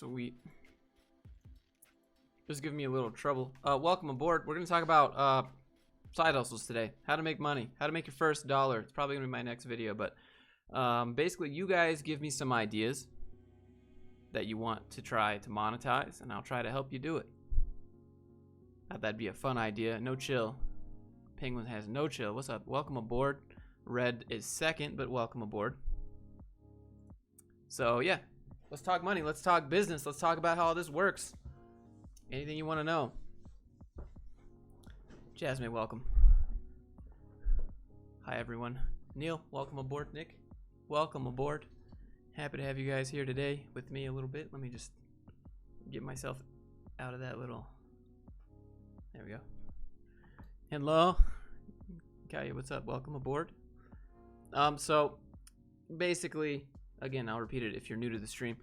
Sweet. Just giving me a little trouble. Welcome aboard. We're going to talk about side hustles today. How to make money. How to make your first dollar. It's probably going to be my next video, but basically you guys give me some ideas that you want to try to monetize, and I'll try to help you do it. Thought that'd be a fun idea. No chill. Penguin has no chill. What's up? Welcome aboard. Red is second, but welcome aboard. So yeah, let's talk money. Let's talk business. Let's talk about how all this works. Anything you want to know. Jasmine, welcome. Hi everyone. Neil, welcome aboard. Nick, welcome aboard. Happy to have you guys here today with me a little bit. Let me just get myself out of that little. There we go. Hello. Kaya, what's up? Welcome aboard. So basically, again, I'll repeat it if you're new to the stream.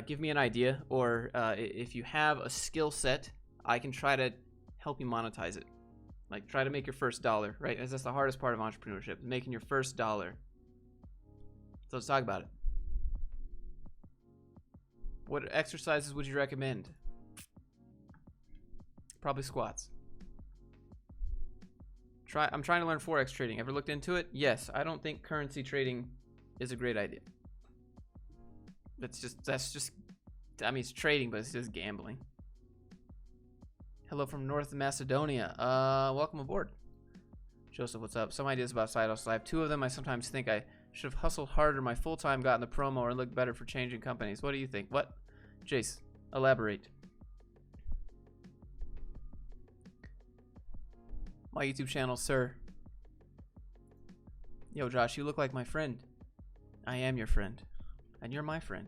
Give me an idea, or if you have a skill set, I can try to help you monetize it. Like, try to make your first dollar, right? As that's the hardest part of entrepreneurship, making your first dollar. So let's talk about it. What exercises would you recommend? Probably squats. I'm trying to learn Forex trading. Ever looked into it? Yes. I don't think currency trading is a great idea. That's just, I mean, it's trading, but it's just gambling. Hello from North Macedonia. Welcome aboard. Joseph, what's up? Some ideas about side hustles. I have two of them. I sometimes think I should have hustled harder my full-time, gotten the promo, or looked better for changing companies. What do you think? What? Jace, elaborate. My YouTube channel, sir. Yo, Josh, you look like my friend. I am your friend. And you're my friend.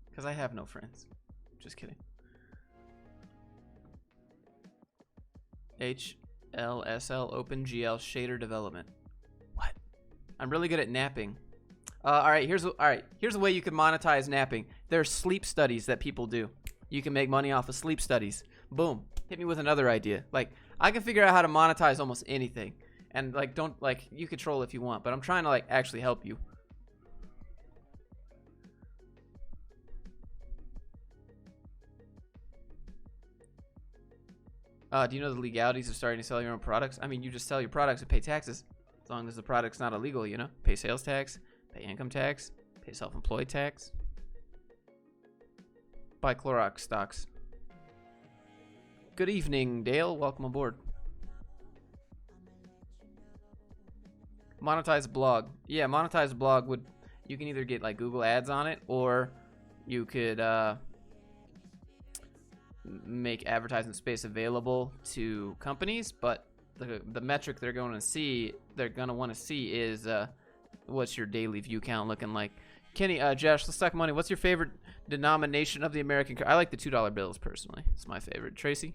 Because I have no friends. Just kidding. HLSL OpenGL shader development. What? I'm really good at napping. Alright, here's a way you can monetize napping. There's sleep studies that people do. You can make money off of sleep studies. Boom. Hit me with another idea. Like, I can figure out how to monetize almost anything. And like, don't, like, you control if you want, but I'm trying to like actually help you. Do you know the legalities of starting to sell your own products? I mean, you just sell your products and pay taxes. As long as the product's not illegal, you know? Pay sales tax, pay income tax, pay self-employed tax. Buy Clorox stocks. Good evening, Dale. Welcome aboard. Monetize a blog. Yeah, monetize a blog would, you can either get like Google ads on it, or you could make advertising space available to companies, but the metric they're going to want to see is what's your daily view count looking like. Kenny, Josh, let's talk money. What's your favorite denomination of the American? I like the $2 bills personally. It's my favorite. Tracy,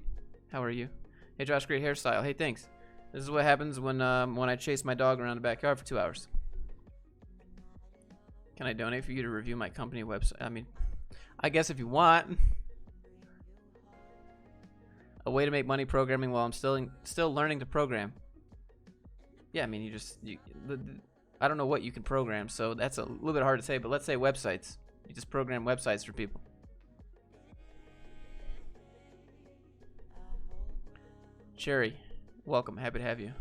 how are you? Hey Josh, great hairstyle. Hey, thanks. This is what happens when I chase my dog around the backyard for 2 hours. Can I donate for you to review my company website? I mean, I guess if you want. A way to make money programming while I'm still learning to program. Yeah, I mean, I don't know what you can program, so that's a little bit hard to say, but let's say websites. You just program websites for people. Cherry, welcome. Happy to have you.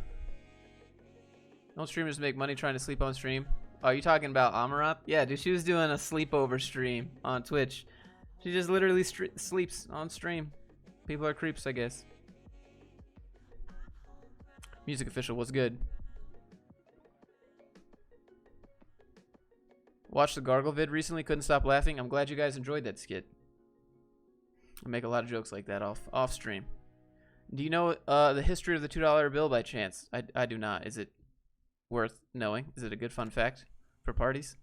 Don't streamers make money trying to sleep on stream? Oh, are you talking about Amarat? Yeah, dude, she was doing a sleepover stream on Twitch. She just literally sleeps on stream. People are creeps, I guess. Music official, what's good? Watched the Gargle vid recently, couldn't stop laughing. I'm glad you guys enjoyed that skit. I make a lot of jokes like that off stream. Do you know the history of the $2 bill by chance? I do not. Is it worth knowing? Is it a good fun fact for parties?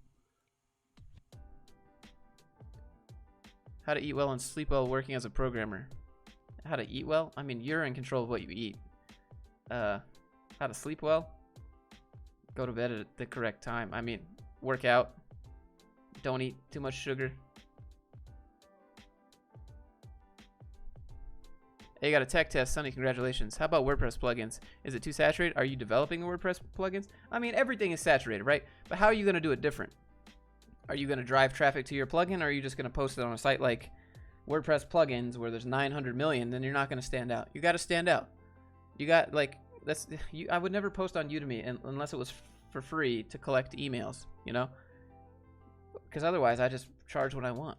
How to eat well and sleep well working as a programmer. How to eat well? I mean, you're in control of what you eat. How to sleep well? Go to bed at the correct time. I mean, work out. Don't eat too much sugar. Hey, you got a tech test, Sonny. Congratulations. How about WordPress plugins? Is it too saturated? Are you developing WordPress plugins? I mean, everything is saturated, right? But how are you going to do it different? Are you going to drive traffic to your plugin, or are you just going to post it on a site like WordPress plugins where there's 900 million? Then you're not going to stand out. You got to stand out. You got like I would never post on Udemy unless it was for free to collect emails, you know? Because otherwise I just charge what I want.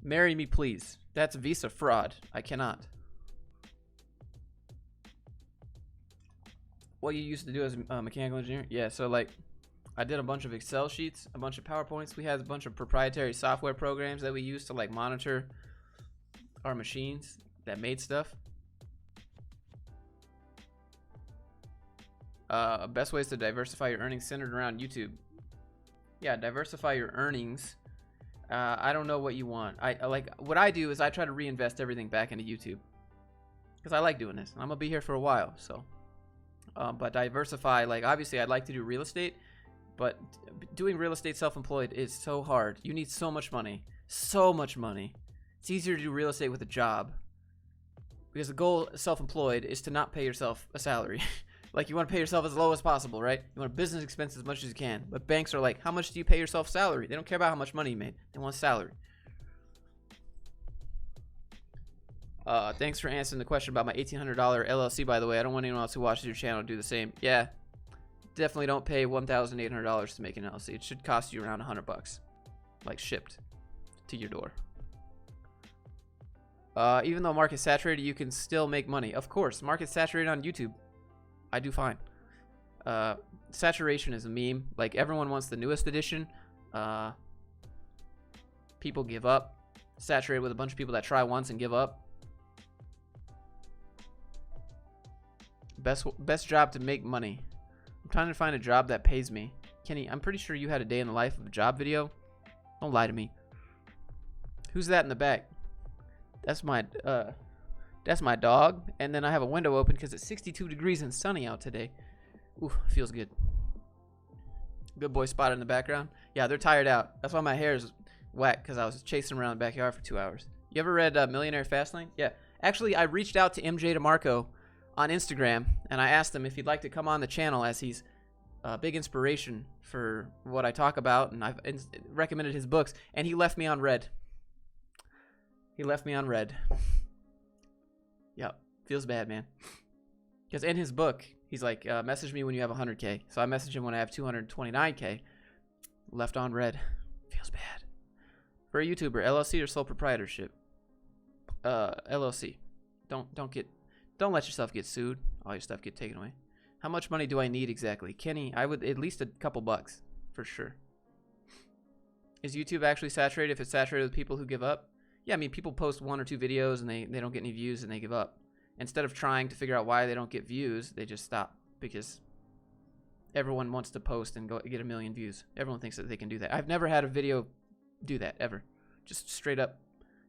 Marry me, please. That's Visa fraud. I cannot. What you used to do as a mechanical engineer? Yeah, so like I did a bunch of Excel sheets, a bunch of PowerPoints. We had a bunch of proprietary software programs that we used to like monitor our machines that made stuff. Best ways to diversify your earnings centered around YouTube. Yeah, diversify your earnings. I don't know what you want. I like what I do is I try to reinvest everything back into YouTube because I like doing this. I'm gonna be here for a while, so. But diversify, like obviously I'd like to do real estate, but doing real estate self-employed is so hard. You need so much money, so much money. It's easier to do real estate with a job because the goal self-employed is to not pay yourself a salary. Like you want to pay yourself as low as possible, right? You want business expense as much as you can. But banks are like, how much do you pay yourself salary? They don't care about how much money you made. They want salary. Thanks for answering the question about my $1,800 LLC, by the way. I don't want anyone else who watches your channel to do the same. Yeah, definitely don't pay $1,800 to make an LLC. It should cost you around $100, like shipped to your door. Even though market's saturated, you can still make money. Of course, market's saturated on YouTube. I do fine. Saturation is a meme. Like everyone wants the newest edition. People give up. Saturated with a bunch of people that try once and give up. Best job to make money. I'm trying to find a job that pays me. Kenny, I'm pretty sure you had a day in the life of a job video. Don't lie to me. Who's that in the back? That's my dog. And then I have a window open because it's 62 degrees and sunny out today. Ooh, feels good. Good boy spotted in the background. Yeah, they're tired out. That's why my hair is wet, because I was chasing around the backyard for 2 hours. You ever read Millionaire Fastlane? Yeah. Actually, I reached out to MJ Demarco on Instagram, and I asked him if he'd like to come on the channel, as he's a big inspiration for what I talk about, and I've recommended his books, and he left me on red. He left me on red. Yep, feels bad, man. Because in his book, he's like, message me when you have 100K. So I messaged him when I have 229K. Left on red. Feels bad. For a YouTuber, LLC or sole proprietorship? LLC. Don't let yourself get sued. All your stuff get taken away. How much money do I need exactly? Kenny, I would at least a couple bucks for sure. Is YouTube actually saturated if it's saturated with people who give up? Yeah, I mean, people post 1 or 2 videos and they don't get any views and they give up. Instead of trying to figure out why they don't get views, they just stop because everyone wants to post and get 1 million views. Everyone thinks that they can do that. I've never had a video do that, ever. Just straight up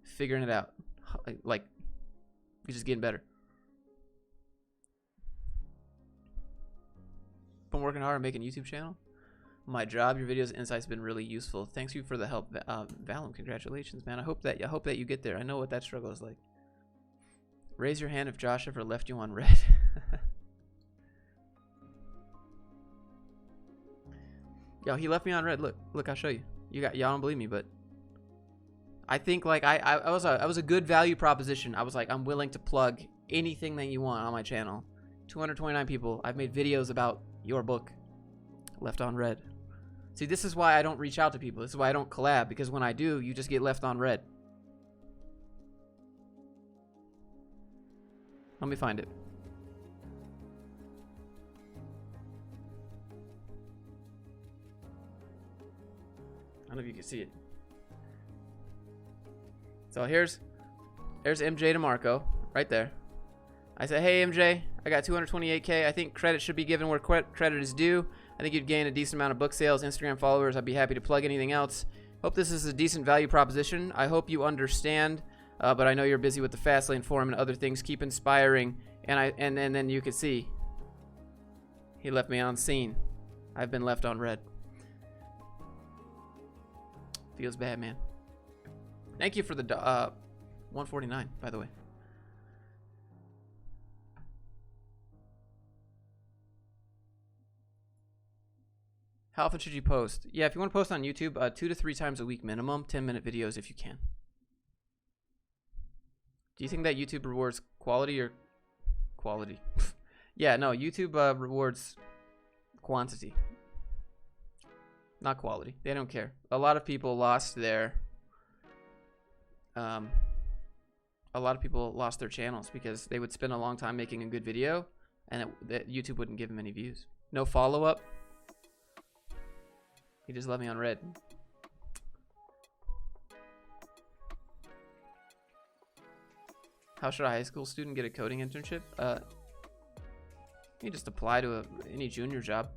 figuring it out. Like, you're just getting better. Been working hard on making a YouTube channel. My job, your videos, insights have been really useful. Thanks you for the help, Valum. Congratulations, man. I hope that you get there. I know what that struggle is like. Raise your hand if Josh ever left you on red. Yo, he left me on red. Look, I'll show you. Y'all don't believe me, but I think like I was a good value proposition. I was like, I'm willing to plug anything that you want on my channel. 229 people. I've made videos about your book. Left on red. See, this is why I don't reach out to people. This is why I don't collab, because when I do, you just get left on red. Let me find it. I don't know if you can see it. So here's MJ Demarco right there. I said, hey MJ, I got 228K. I think credit should be given where credit is due. I think you'd gain a decent amount of book sales, Instagram followers. I'd be happy to plug anything else. Hope this is a decent value proposition. I hope you understand, but I know you're busy with the Fastlane forum and other things. Keep inspiring. And then you could see he left me on scene. I've been left on red. Feels bad, man. Thank you for the 149, by the way. How often should you post? Yeah, if you want to post on YouTube, 2 to 3 times a week minimum, 10-minute videos if you can. Do you think that YouTube rewards quality or quality? Yeah, no, YouTube rewards quantity, not quality. They don't care. A lot of people lost their channels because they would spend a long time making a good video and YouTube wouldn't give them any views. No follow-up. He just left me on red. How should a high school student get a coding internship? You just apply to any junior job.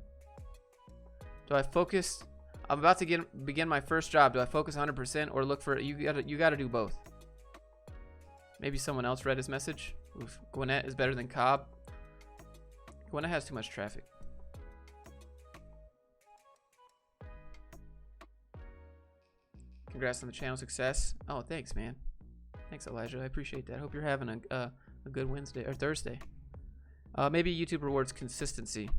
Do I focus? I'm about to begin my first job. Do I focus 100% or look for? You gotta do both. Maybe someone else read his message. Oof, Gwinnett is better than Cobb. Gwinnett has too much traffic. Congrats on the channel success. Oh, thanks, man. Thanks, Elijah. I appreciate that. I hope you're having a good Wednesday or Thursday. Maybe YouTube rewards consistency.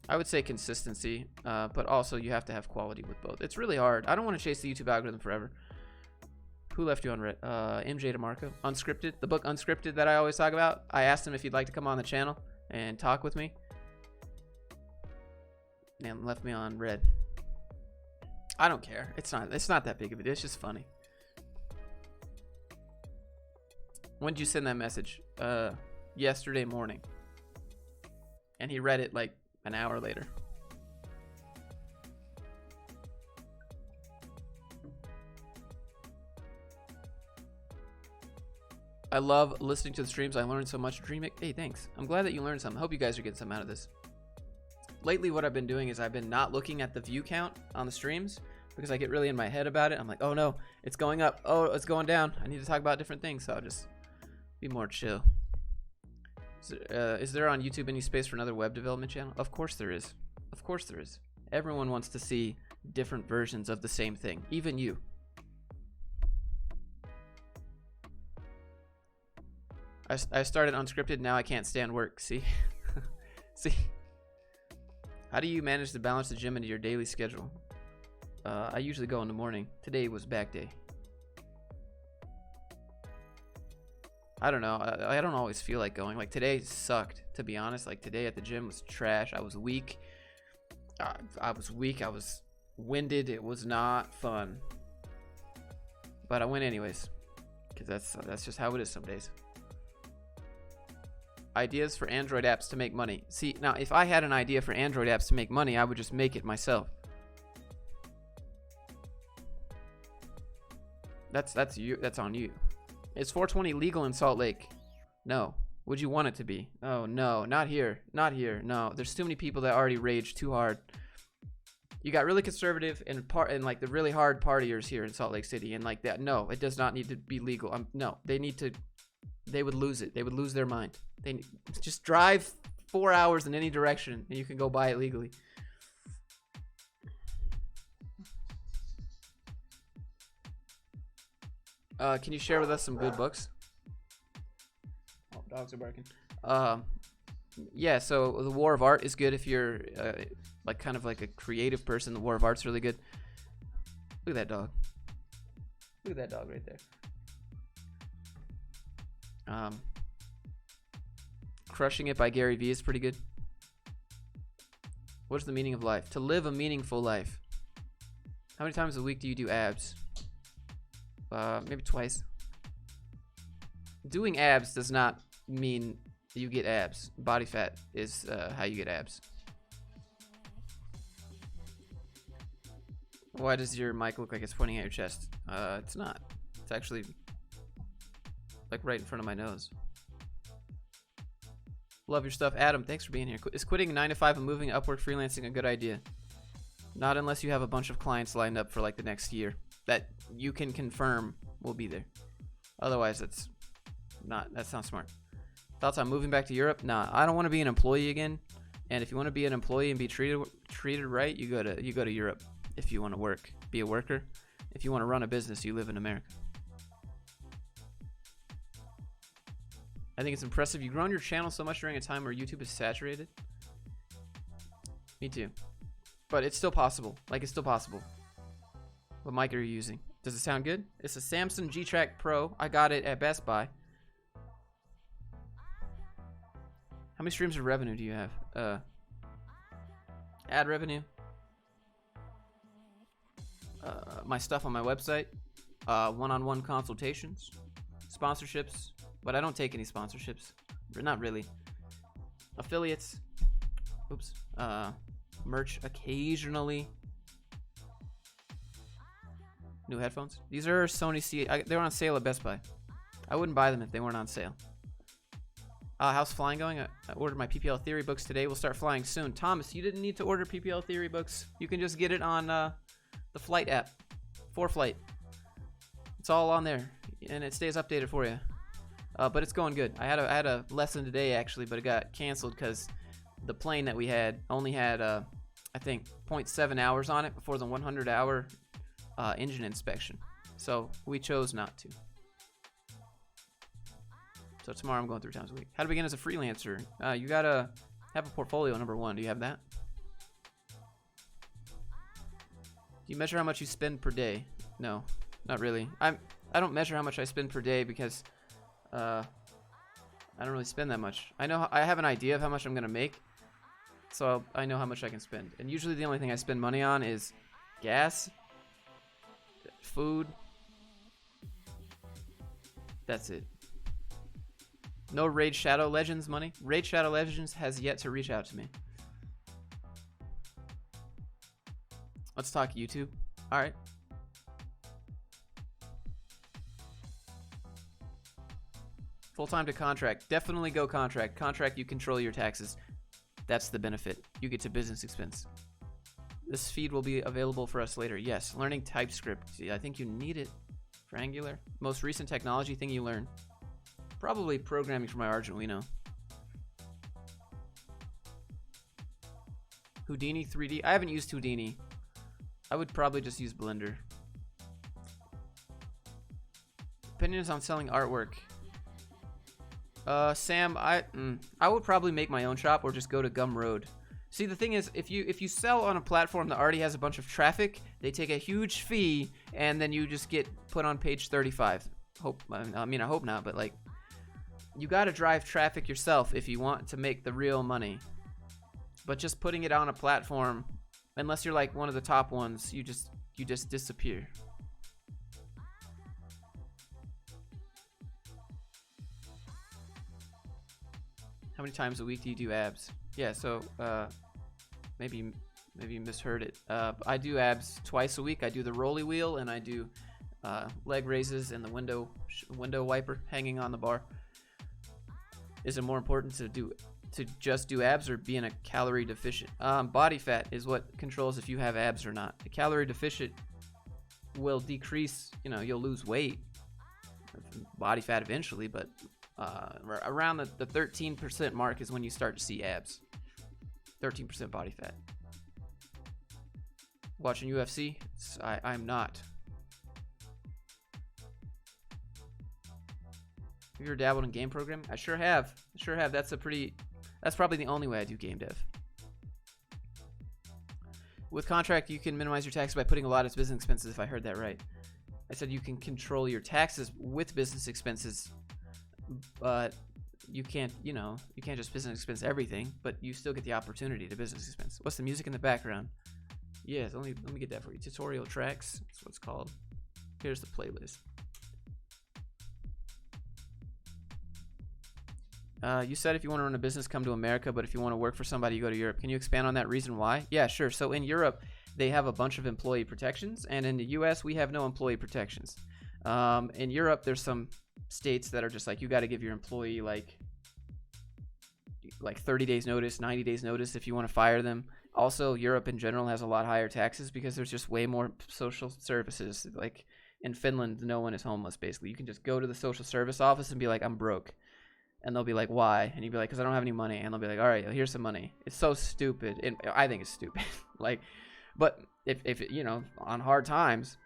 I would say consistency, but also you have to have quality with both. It's really hard. I don't want to chase the YouTube algorithm forever. Who left you on red? MJ Demarco. Unscripted. The book Unscripted that I always talk about. I asked him if he'd like to come on the channel and talk with me. And left me on red. I don't care. It's not that big of a deal. It's just funny. When did you send that message? Yesterday morning. And he read it like an hour later. I love listening to the streams. I learned so much. Dream it. Hey, thanks. I'm glad that you learned something. Hope you guys are getting something out of this. Lately, what I've been doing is I've been not looking at the view count on the streams because I get really in my head about it. I'm like, oh no, it's going up. Oh, it's going down. I need to talk about different things. So I'll just be more chill. Is there on YouTube any space for another web development channel? Of course there is. Of course there is. Everyone wants to see different versions of the same thing. Even you. I started Unscripted. Now I can't stand work. See? See? How do you manage to balance the gym into your daily schedule? I usually go in the morning. Today was back day. I don't know. I don't always feel like going. Like today sucked, to be honest. Like today at the gym was trash. I was weak. I was weak. I was winded. It was not fun. But I went anyways. Because that's just how it is some days. Ideas for Android apps to make money. See, now if I had an idea for Android apps to make money, I would just make it myself. That's you. That's on you. Is 420 legal in Salt Lake? No. Would you want it to be? Oh no, not here. Not here. No, there's too many people that already rage too hard. You got really conservative and like the really hard partiers here in Salt Lake City and like that. No, it does not need to be legal. No, they need to. They would lose it. They would lose their mind. They just drive 4 hours in any direction and you can go buy it legally. Can you share with us some good books? Oh, dogs are barking. Yeah, so The War of Art is good if you're like kind of like a creative person. The War of Art's really good. Look at that dog. Look at that dog right there. Crushing It by Gary Vee is pretty good. What's the meaning of life? To live a meaningful life. How many times a week do you do abs? Maybe twice. Doing abs does not mean you get abs. Body fat is how you get abs. Why does your mic look like it's pointing at your chest? It's not. It's actually like right in front of my nose. Love your stuff. Adam, thanks for being here. Is quitting 9 to 5 and moving Upwork freelancing a good idea? Not unless you have a bunch of clients lined up for like the next year that you can confirm will be there. Otherwise, that's not smart. Thoughts on moving back to Europe? Nah, I don't want to be an employee again. And if you want to be an employee and be treated right, you go to Europe. If you want to work, be a worker. If you want to run a business, you live in America. I think it's impressive. You've grown your channel so much during a time where YouTube is saturated. Me too. But it's still possible. Like, it's still possible. What mic are you using? Does it sound good? It's a Samsung G-Track Pro. I got it at Best Buy. How many streams of revenue do you have? Ad revenue. My stuff on my website. One-on-one consultations. Sponsorships. But I don't take any sponsorships. Not really. Affiliates. Oops. Merch occasionally. New headphones. These are Sony C. They were on sale at Best Buy. I wouldn't buy them if they weren't on sale. How's flying going? I ordered my PPL Theory books today. We'll start flying soon. Thomas, you didn't need to order PPL Theory books. You can just get it on the Flight app. ForeFlight. It's all on there, and it stays updated for you. But it's going good. I had a lesson today actually, but it got canceled because the plane that we had only had I think 0.7 hours on it before the 100-hour engine inspection. So we chose not to. So tomorrow I'm going 3 times a week. How to begin as a freelancer? You gotta have a portfolio, number one. Do you have that? Do you measure how much you spend per day? No, not really. I don't measure how much I spend per day because I don't really spend that much. I have an idea of how much I'm gonna make, so I know how much I can spend. And usually the only thing I spend money on is gas, food. That's it. No Raid Shadow Legends money. Raid Shadow Legends has yet to reach out to me. Let's talk YouTube. All right. Full-time to contract. Definitely go contract. Contract, you control your taxes. That's the benefit. You get to business expense. This feed will be available for us later. Yes. Learning TypeScript. I think you need it for Angular. Most recent technology thing you learn. Probably programming for my Arduino. Houdini 3D. I haven't used Houdini. I would probably just use Blender. Opinions on selling artwork. Sam, I would probably make my own shop or just go to Gumroad. See, the thing is, if you sell on a platform that already has a bunch of traffic, they take a huge fee, and then you just get put on page 35. I hope not, but like, you got to drive traffic yourself if you want to make the real money. But just putting it on a platform, unless you're like one of the top ones, you just disappear. How many times a week do you do abs? Yeah, so maybe you misheard it. I do abs twice a week. I do the rolly wheel, and I do leg raises and the window wiper hanging on the bar. Is it more important to just do abs or being a calorie deficient? Body fat is what controls if you have abs or not. The calorie deficient will decrease, you'll lose weight, body fat eventually, but around the 13% mark is when you start to see abs. 13% body fat. Watching UFC? I'm not. Have you ever dabbled in game programming? I sure have. That's probably the only way I do game dev. With contract, you can minimize your taxes by putting a lot as business expenses, if I heard that right. I said you can control your taxes with business expenses, but you can't just business expense everything, but you still get the opportunity to business expense. What's the music in the background? Yes, let me get that for you. Tutorial tracks, that's what it's called. Here's the playlist. You said if you want to run a business, come to America, but if you want to work for somebody, you go to Europe. Can you expand on that reason why? Yeah, sure. So in Europe, they have a bunch of employee protections, and in the US, we have no employee protections. In Europe, there's some states that are just like, you got to give your employee like 30 days notice, 90 days notice if you want to fire them. Also, Europe in general has a lot higher taxes because there's just way more social services. Like in Finland, no one is homeless, basically. You can just go to the social service office and be like, I'm broke. And they'll be like, why? And you'd be like, because I don't have any money. And they'll be like, all right, here's some money. It's so stupid. And I think it's stupid. But if on hard times,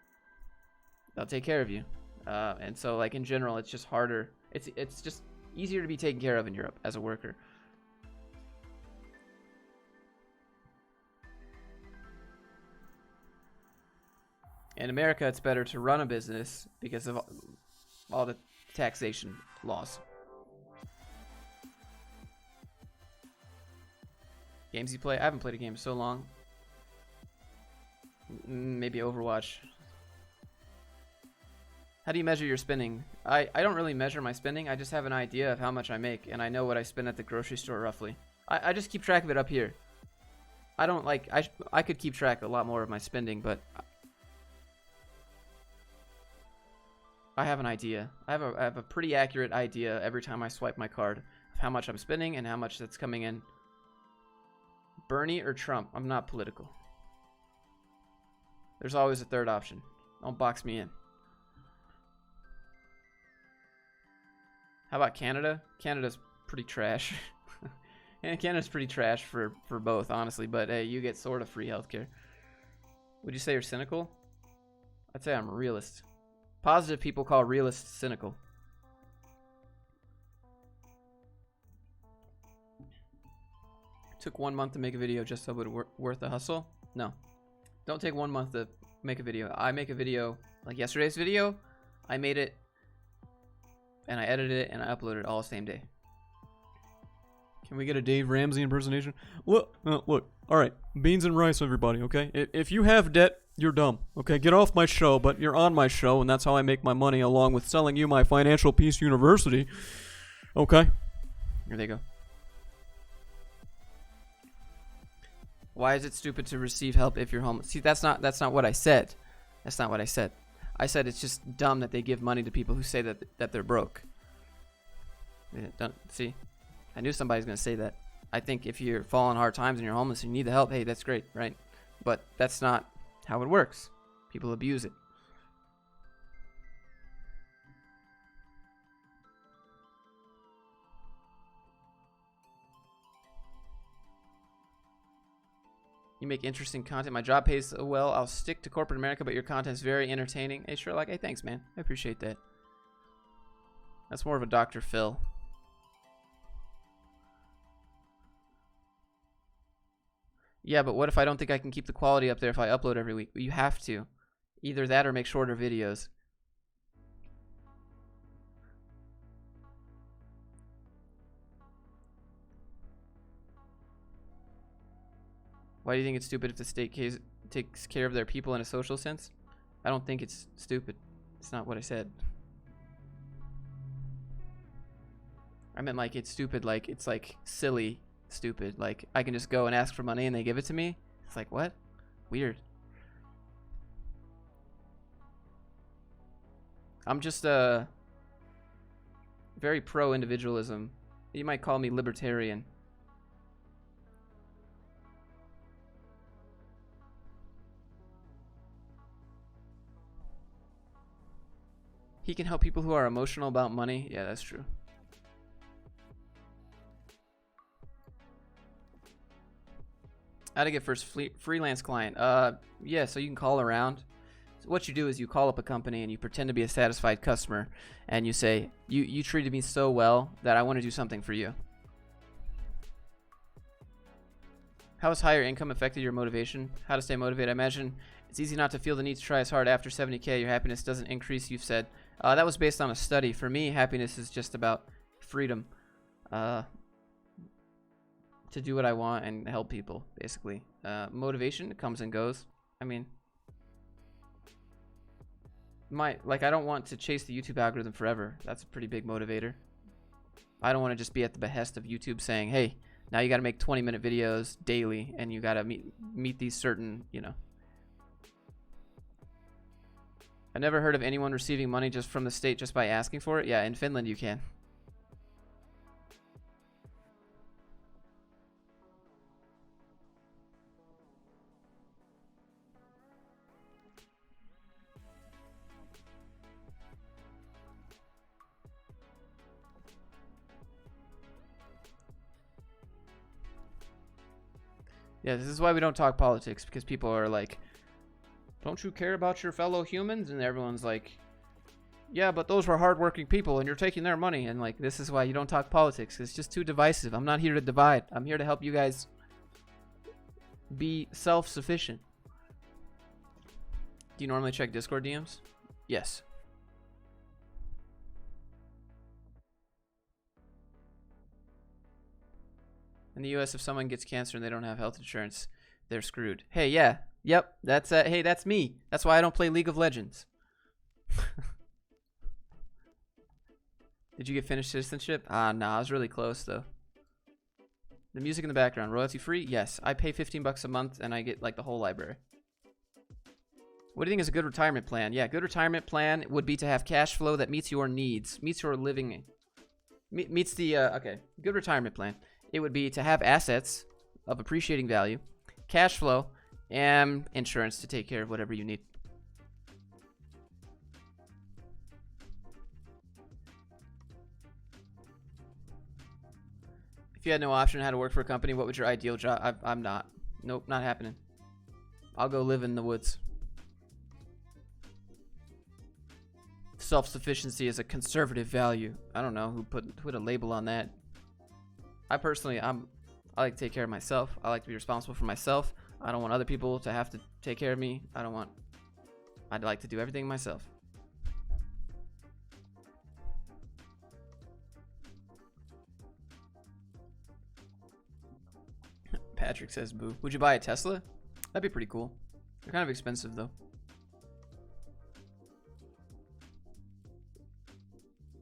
they'll take care of you. And so like in general, it's just harder. It's just easier to be taken care of in Europe as a worker. In America, it's better to run a business because of all the taxation laws. Games you play? I haven't played a game in so long. Maybe Overwatch. How do you measure your spending? I don't really measure my spending. I just have an idea of how much I make, and I know what I spend at the grocery store roughly. I just keep track of it up here. I don't like... I could keep track a lot more of my spending, but... I have an idea. I have a pretty accurate idea every time I swipe my card of how much I'm spending and how much that's coming in. Bernie or Trump? I'm not political. There's always a third option. Don't box me in. How about Canada? Canada's pretty trash. And Canada's pretty trash for both, honestly. But hey, you get sort of free healthcare. Would you say you're cynical? I'd say I'm a realist. Positive people call realists cynical. Took 1 month to make a video just so it would worth the hustle? No. Don't take 1 month to make a video. I make a video, like yesterday's video, I made it, and I edited it, and I uploaded it all the same day. Can we get a Dave Ramsey impersonation? Look, all right, beans and rice, everybody, okay? If you have debt, you're dumb, okay? Get off my show, but you're on my show, and that's how I make my money, along with selling you my Financial Peace University, okay? Here they go. Why is it stupid to receive help if you're homeless? See, that's not what I said. That's not what I said. I said it's just dumb that they give money to people who say that they're broke. See? I knew somebody's going to say that. I think if you're falling hard times and you're homeless and you need the help, hey, that's great, right? But that's not how it works. People abuse it. You make interesting content. My job pays so well. I'll stick to corporate America, but your content's very entertaining. Hey, Sherlock. Hey, thanks, man. I appreciate that. That's more of a Dr. Phil. Yeah, but what if I don't think I can keep the quality up there if I upload every week? You have to. Either that or make shorter videos. Why do you think it's stupid if the state takes care of their people in a social sense? I don't think it's stupid. It's not what I said. I meant like it's stupid, like it's like silly stupid. Like I can just go and ask for money and they give it to me. It's like, what? Weird. I'm just very pro individualism. You might call me libertarian. He can help people who are emotional about money. Yeah, that's true. How to get first freelance client? Yeah, so you can call around. So what you do is you call up a company and you pretend to be a satisfied customer and you say, you treated me so well that I want to do something for you. How has higher income affected your motivation? How to stay motivated? I imagine it's easy not to feel the need to try as hard after 70K. Your happiness doesn't increase, you've said. That was based on a study. For me, happiness is just about freedom. To do what I want and help people, basically. Motivation comes and goes. I mean, I don't want to chase the YouTube algorithm forever. That's a pretty big motivator. I don't want to just be at the behest of YouTube saying, hey, now you got to make 20-minute videos daily and you got to meet these certain, you know. I never heard of anyone receiving money just from the state just by asking for it. Yeah, in Finland you can. Yeah, this is why we don't talk politics, because people are like, don't you care about your fellow humans? And everyone's like, yeah, but those were hardworking people and you're taking their money. And like, this is why you don't talk politics. It's just too divisive. I'm not here to divide. I'm here to help you guys be self-sufficient. Do you normally check Discord DMs? Yes. In the US, if someone gets cancer and they don't have health insurance, they're screwed. Hey, yeah. Yep. That's hey, that's me. That's why I don't play League of Legends. Did you get Finnish citizenship? No, I was really close though. The music in the background, royalty free? Yes. I pay $15 a month and I get like the whole library. What do you think is a good retirement plan? Yeah, good retirement plan would be to have cash flow that meets your needs, meets your living, meets the, okay, good retirement plan. It would be to have assets of appreciating value, cash flow, and insurance to take care of whatever you need. If you had no option on how to work for a company, what would your ideal job? I'm not. Nope, not happening. I'll go live in the woods. Self-sufficiency is a conservative value. I don't know who put a label on that. I personally, I like to take care of myself. I like to be responsible for myself. I don't want other people to have to take care of me. I'd like to do everything myself. Patrick says boo. Would you buy a Tesla? That'd be pretty cool. They're kind of expensive though.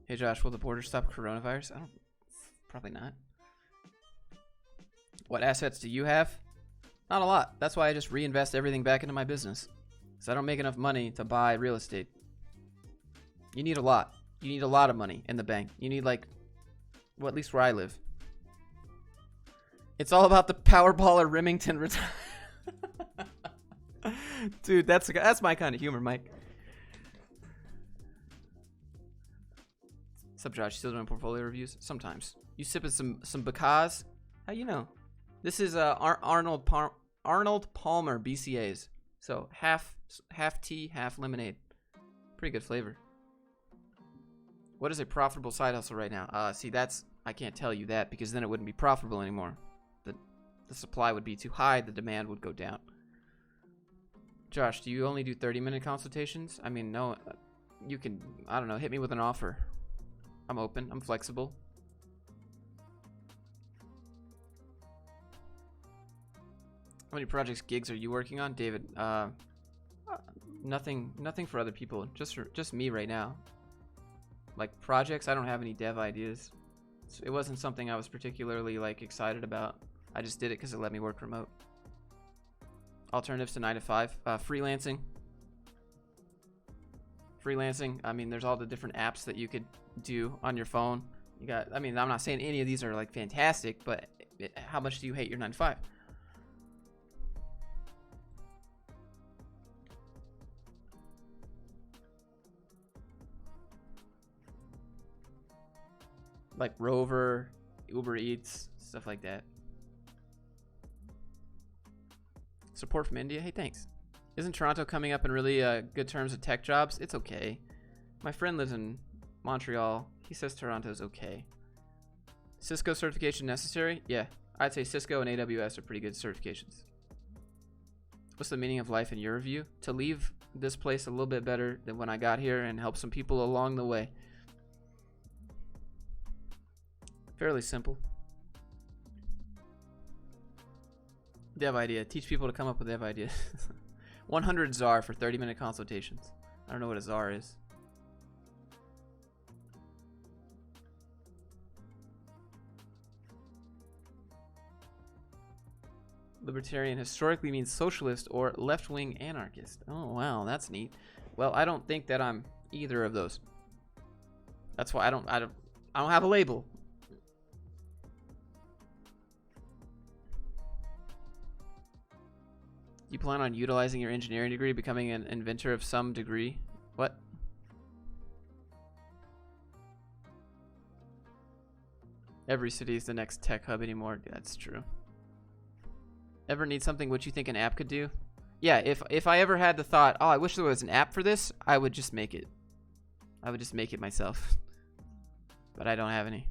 Hey Josh, will the border stop coronavirus? Probably not. What assets do you have? Not a lot. That's why I just reinvest everything back into my business. Because I don't make enough money to buy real estate. You need a lot. You need a lot of money in the bank. You need like, well, at least where I live. It's all about the Powerball or Remington retire. Dude, that's my kind of humor, Mike. What's up, Josh? You still doing portfolio reviews? Sometimes. You sipping some Bacaz? How you know? This is Arnold Palmer BCAs. So half tea, half lemonade. Pretty good flavor. What is a profitable side hustle right now? See, I can't tell you that because then it wouldn't be profitable anymore. The supply would be too high, the demand would go down. Josh, do you only do 30-minute consultations? I mean, no, you can, I don't know, hit me with an offer. I'm open, I'm flexible. How many projects, gigs are you working on, David? Nothing for other people, just me right now. Like projects, I don't have any dev ideas. It wasn't something I was particularly like excited about. I just did it because it let me work remote. Alternatives to 9 to 5. Freelancing. I mean, there's all the different apps that you could do on your phone. You got, I mean, I'm not saying any of these are like fantastic, but how much do you hate your 9 to 5? Like Rover, Uber Eats, stuff like that. Support from India? Hey, thanks. Isn't Toronto coming up in really good terms of tech jobs? It's okay. My friend lives in Montreal. He says Toronto's okay. Cisco certification necessary? Yeah, I'd say Cisco and AWS are pretty good certifications. What's the meaning of life in your view? To leave this place a little bit better than when I got here and help some people along the way. Fairly simple. Dev idea. Teach people to come up with dev ideas. 100 ZAR for 30-minute consultations. I don't know what a ZAR is. Libertarian historically means socialist or left-wing anarchist. Oh, wow, that's neat. Well, I don't think that I'm either of those. That's why I don't have a label. You plan on utilizing your engineering degree, becoming an inventor of some degree? What? Every city is the next tech hub anymore. That's true. Ever need something which you think an app could do? Yeah, if I ever had the thought, oh, I wish there was an app for this, I would just make it. I would just make it myself. But I don't have any.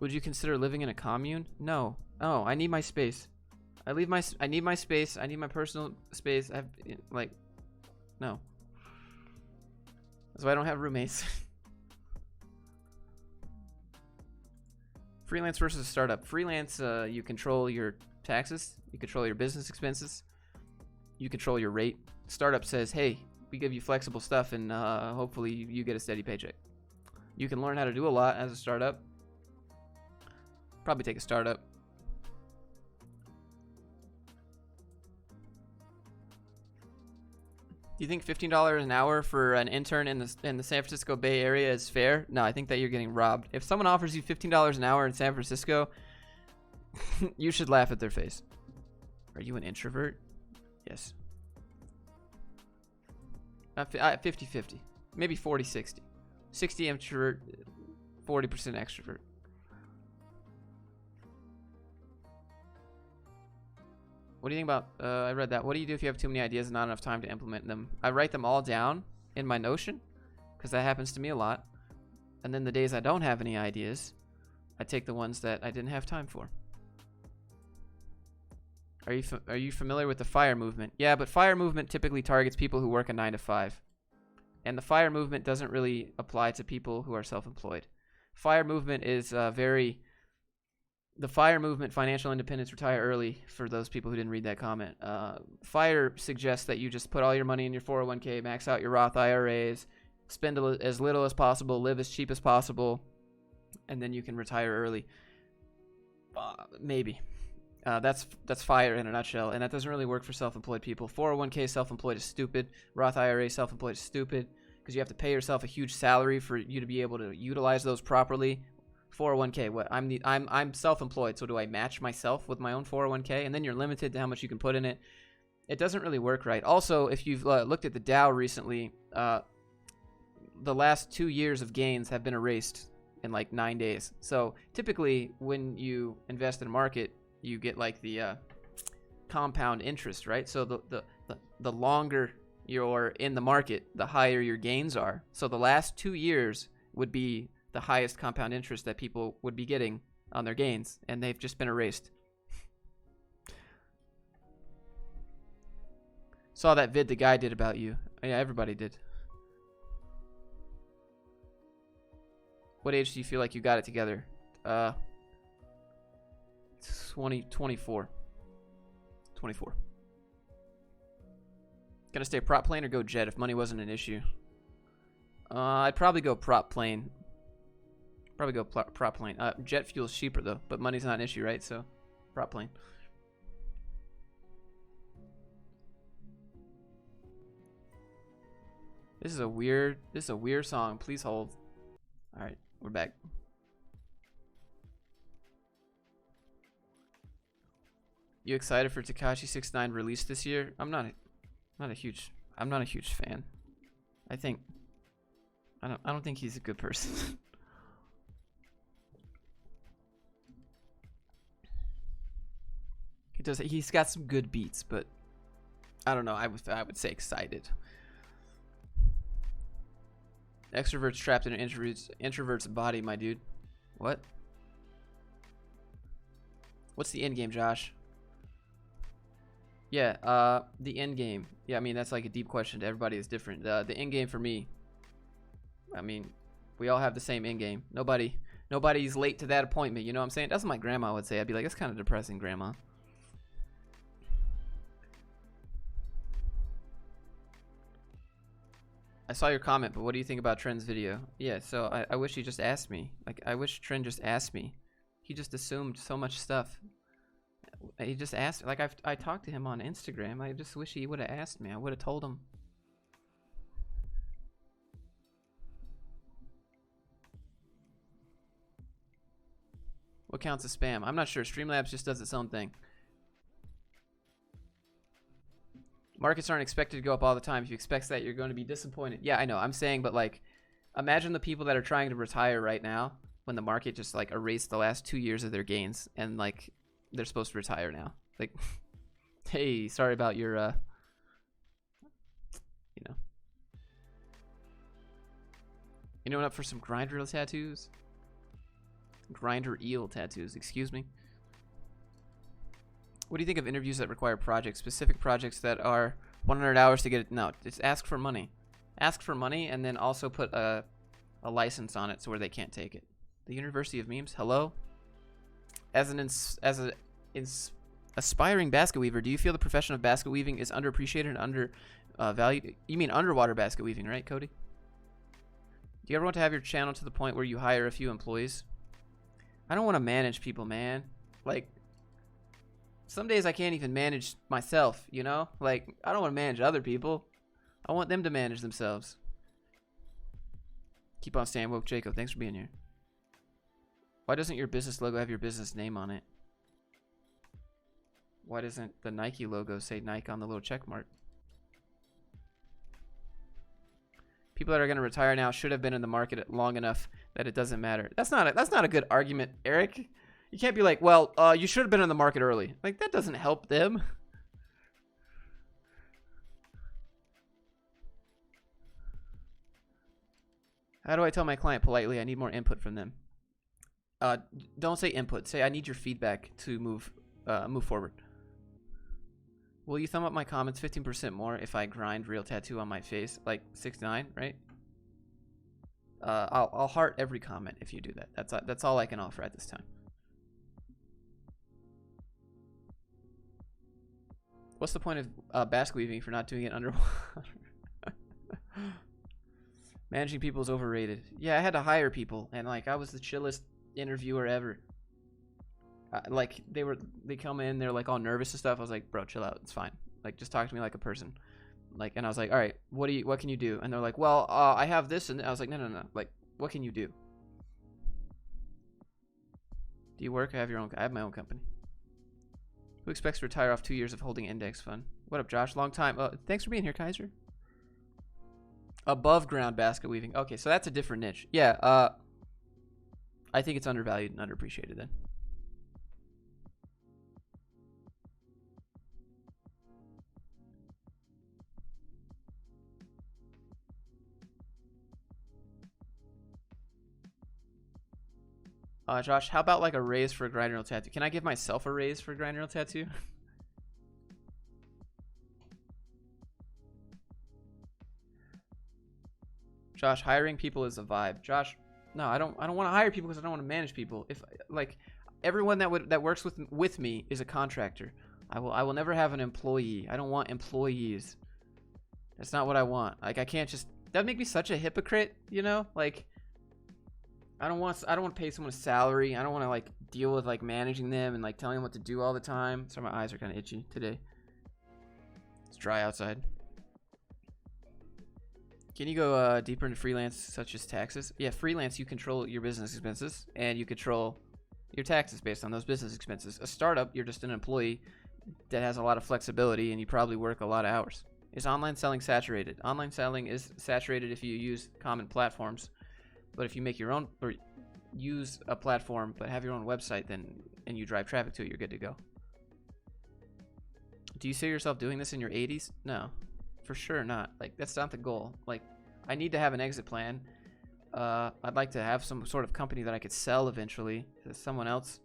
Would you consider living in a commune? No. Oh, I need my space. I need my space. I need my personal space. No. That's why I don't have roommates. Freelance versus a startup. Freelance, you control your taxes, you control your business expenses, you control your rate. Startup says, hey, we give you flexible stuff and hopefully you get a steady paycheck. You can learn how to do a lot as a startup. Probably take a startup. Do you think $15 an hour for an intern in the San Francisco Bay Area is fair? No, I think that you're getting robbed. If someone offers you $15 an hour in San Francisco, you should laugh at their face. Are you an introvert? Yes. 50-50. Maybe 40-60. 60 introvert, 40% extrovert. What do you think about, I read that. What do you do if you have too many ideas and not enough time to implement them? I write them all down in my Notion, because that happens to me a lot. And then the days I don't have any ideas, I take the ones that I didn't have time for. Are you familiar with the FIRE movement? Yeah, but FIRE movement typically targets people who work a 9 to 5. And the FIRE movement doesn't really apply to people who are self-employed. FIRE movement is the FIRE movement, financial independence, retire early, for those people who didn't read that comment. FIRE suggests that you just put all your money in your 401k, max out your Roth IRAs, spend as little as possible, live as cheap as possible, and then you can retire early. Maybe. That's FIRE in a nutshell, and that doesn't really work for self-employed people. 401k self-employed is stupid. Roth IRA self-employed is stupid because you have to pay yourself a huge salary for you to be able to utilize those properly. 401k, what? I'm self-employed, so do I match myself with my own 401k? And then you're limited to how much you can put in it. It doesn't really work right. Also, if you've looked at the Dow recently, the last 2 years of gains have been erased in like 9 days. So typically, when you invest in a market, you get like the compound interest, right? So the longer you're in the market, the higher your gains are. So the last 2 years would be the highest compound interest that people would be getting on their gains, and they've just been erased. Saw that vid the guy did about you. Yeah, everybody did. What age do you feel like you got it together? 24. Gonna stay prop plane or go jet if money wasn't an issue? I'd probably go prop plane. Probably go prop plane. Jet fuel's cheaper though, but money's not an issue, right? So, prop plane. This is a weird song. Please hold. All right, we're back. You excited for Tekashi 6ix9ine release this year? I'm not a huge fan. I don't think he's a good person. He's got some good beats, but I don't know. I would say excited. Extroverts trapped in an introvert's body, my dude. What? What's the end game, Josh? Yeah, the end game. Yeah, I mean that's like a deep question. To everybody is different. The end game for me. I mean, we all have the same end game. Nobody's late to that appointment. You know what I'm saying? That's what my grandma would say. I'd be like, that's kind of depressing, grandma. I saw your comment, but what do you think about Trent's video? Yeah, so I wish he just asked me. Like, I wish Trent just asked me. He just assumed so much stuff. He just asked, like, I talked to him on Instagram. I just wish he would have asked me. I would have told him. What counts as spam? I'm not sure. Streamlabs just does its own thing. Markets aren't expected to go up all the time. If you expect that, you're going to be disappointed. Yeah, I know. I'm saying, but like, imagine the people that are trying to retire right now when the market just like erased the last 2 years of their gains and like they're supposed to retire now. Like, hey, sorry about your, you know. Anyone up for some grinder tattoos? Grinder eel tattoos, excuse me. What do you think of interviews that require projects, specific projects that are 100 hours to get it. No, just ask for money. Ask for money and then also put a license on it so where they can't take it. The University of Memes, hello? As an aspiring basket weaver, do you feel the profession of basket weaving is underappreciated and undervalued? You mean underwater basket weaving, right, Cody? Do you ever want to have your channel to the point where you hire a few employees? I don't want to manage people, man. Like, some days I can't even manage myself, you know? Like, I don't want to manage other people. I want them to manage themselves. Keep on staying woke, Jacob. Thanks for being here. Why doesn't your business logo have your business name on it? Why doesn't the Nike logo say Nike on the little check mark? People that are going to retire now should have been in the market long enough that it doesn't matter. That's not a good argument, Eric. You can't be like, well, you should have been in the market early. Like, that doesn't help them. How do I tell my client politely I need more input from them? Don't say input. Say I need your feedback to move forward. Will you thumb up my comments 15% more if I grind real tattoo on my face? Like 6ix9ine, right? I'll heart every comment if you do that. That's all I can offer at this time. What's the point of basket weaving if you're not doing it underwater? Managing people is overrated. Yeah, I had to hire people, and like I was the chillest interviewer ever. Like they come in, they're like all nervous and stuff. I was like, bro, chill out, it's fine. Like just talk to me like a person. Like, and I was like, all right, what can you do? And they're like, well, I have this, and I was like, no. Like, what can you do? Do you work? I have my own company. Who expects to retire off 2 years of holding index fund? What up, Josh? Long time. Thanks for being here, Kaiser. Above ground basket weaving. Okay, so that's a different niche. Yeah, I think it's undervalued and underappreciated then. Josh, how about like a raise for a grind reel tattoo? Can I give myself a raise for a grind reel tattoo? Josh, hiring people is a vibe. Josh, no, I don't want to hire people because I don't want to manage people. If like everyone that works with me is a contractor. I will never have an employee. I don't want employees. That's not what I want. Like I can't just, that'd make me such a hypocrite, you know? Like I don't want to pay someone a salary. I don't want to like deal with like managing them and like telling them what to do all the time. Sorry, my eyes are kind of itchy today. It's dry outside. Can you go deeper into freelance, such as taxes? Yeah, freelance, you control your business expenses and you control your taxes based on those business expenses. A startup, you're just an employee that has a lot of flexibility and you probably work a lot of hours. Is online selling saturated? Online selling is saturated if you use common platforms. But if you make your own or use a platform but have your own website, then and you drive traffic to it, you're good to go. Do you see yourself doing this in your 80s? No, for sure not. Like that's not the goal. Like I need to have an exit plan. I'd like to have some sort of company that I could sell eventually, that someone else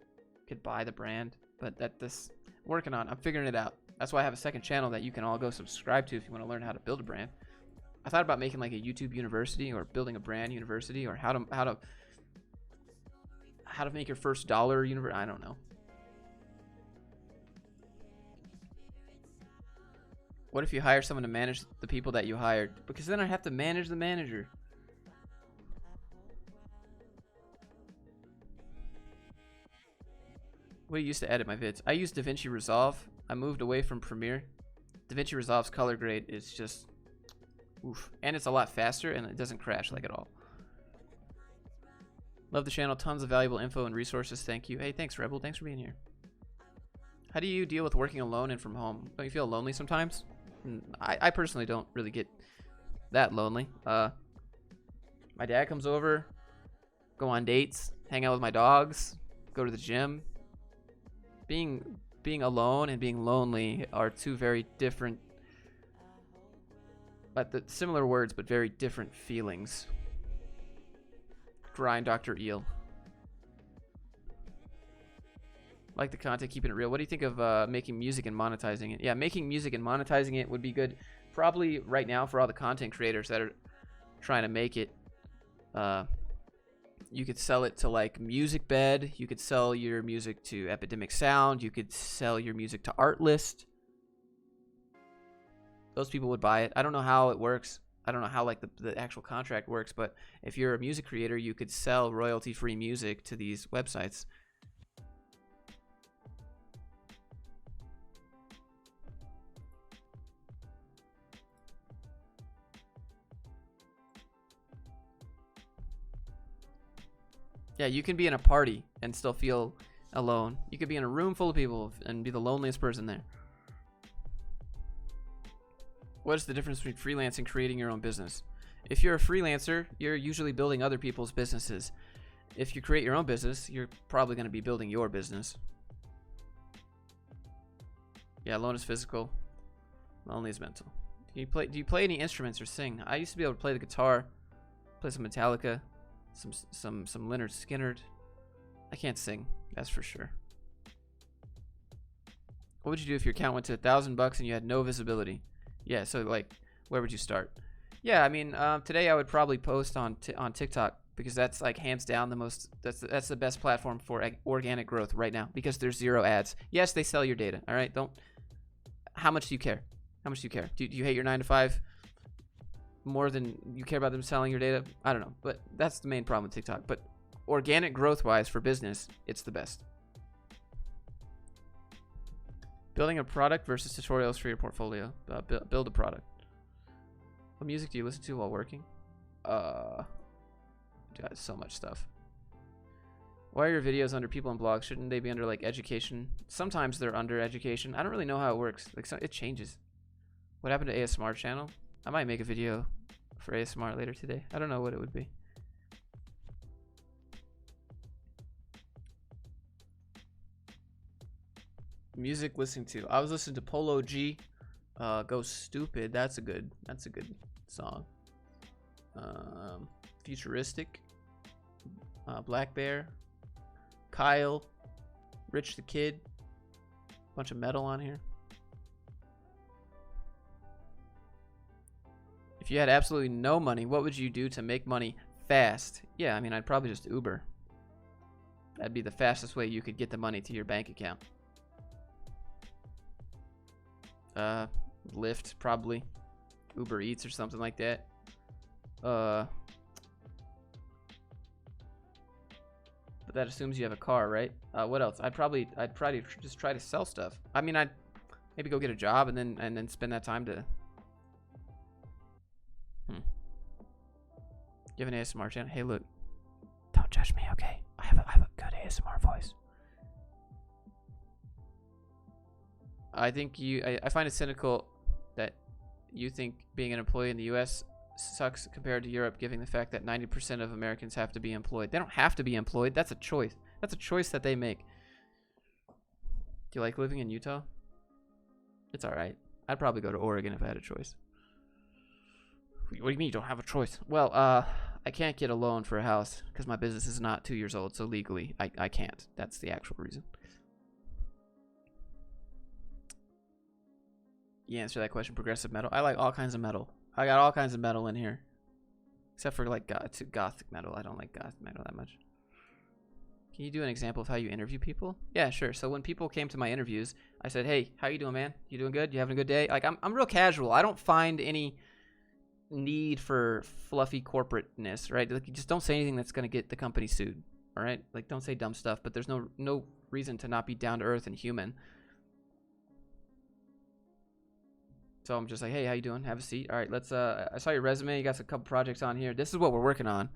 could buy the brand. But this working on. I'm figuring it out. That's why I have a second channel that you can all go subscribe to if you want to learn how to build a brand. I thought about making like a YouTube university or building a brand university or how to make your first dollar university. I don't know. What if you hire someone to manage the people that you hired? Because then I have to manage the manager. What do you use to edit my vids? I use DaVinci Resolve. I moved away from Premiere. DaVinci Resolve's color grade is just oof. And it's a lot faster and it doesn't crash like at all. Love the channel. Tons of valuable info and resources. Thank you. Hey, thanks, Rebel. Thanks for being here. How do you deal with working alone and from home? Don't you feel lonely sometimes? I personally don't really get that lonely. My dad comes over, go on dates, hang out with my dogs, go to the gym. Being alone and being lonely are two very different, similar words, but very different feelings. Grind Dr. Eel. Like the content, keeping it real. What do you think of making music and monetizing it? Yeah, making music and monetizing it would be good. Probably right now for all the content creators that are trying to make it. You could sell it to like MusicBed. You could sell your music to Epidemic Sound. You could sell your music to Artlist. Those people would buy it. I don't know how it works. I don't know how like the actual contract works, but if you're a music creator, you could sell royalty-free music to these websites. Yeah, you can be in a party and still feel alone. You could be in a room full of people and be the loneliest person there. What is the difference between freelancing and creating your own business? If you're a freelancer, you're usually building other people's businesses. If you create your own business, you're probably going to be building your business. Yeah, alone is physical. Lonely is mental. Do you play any instruments or sing? I used to be able to play the guitar, play some Metallica, some Lynyrd Skynyrd. I can't sing, that's for sure. What would you do if your account went to $1,000 and you had no visibility? Yeah, so like, where would you start? Yeah, I mean, today I would probably post on TikTok because that's like hands down the most. That's the best platform for organic growth right now because there's 0 ads. Yes, they sell your data. All right, don't. How much do you care? How much do you care? Do you hate your 9 to 5 more than you care about them selling your data? I don't know, but that's the main problem with TikTok. But organic growth wise for business, it's the best. Building a product versus tutorials for your portfolio. Build a product. What music do you listen to while working? Got so much stuff. Why are your videos under people and blogs? Shouldn't they be under like education? Sometimes they're under education. I don't really know how it works. Like it changes. What happened to ASMR channel? I might make a video for ASMR later today. I don't know what it would be. Music listening to. I was listening to Polo G. Go Stupid. That's a good song. Futuristic. Black Bear. Kyle. Rich the Kid. Bunch of metal on here. If you had absolutely no money, what would you do to make money fast? Yeah, I mean, I'd probably just Uber. That'd be the fastest way you could get the money to your bank account. Lyft, probably. Uber Eats or something like that. But that assumes you have a car, right? What else? I'd probably just try to sell stuff. I mean, I'd maybe go get a job and then spend that time to. You have an ASMR channel? Hey, look. Don't judge me, okay? I have a good ASMR voice. I think I find it cynical that you think being an employee in the U.S. sucks compared to Europe, given the fact that 90% of Americans have to be employed. They don't have to be employed. That's a choice. That's a choice that they make. Do you like living in Utah? It's all right. I'd probably go to Oregon if I had a choice. What do you mean you don't have a choice? Well, I can't get a loan for a house because my business is not 2 years old, so legally I can't. That's the actual reason. You answer that question. Progressive metal. I like all kinds of metal. I got all kinds of metal in here, except for like gothic metal. I don't like gothic metal that much. Can you do an example of how you interview people? Yeah, sure. So when people came to my interviews, I said, "Hey, how you doing, man? You doing good? You having a good day?" Like I'm real casual. I don't find any need for fluffy corporateness, right? Like you just don't say anything that's gonna get the company sued. All right, like don't say dumb stuff. But there's no reason to not be down to earth and human. So I'm just like, hey, how you doing? Have a seat. All right, let's. I saw your resume. You got a couple projects on here. This is what we're working on.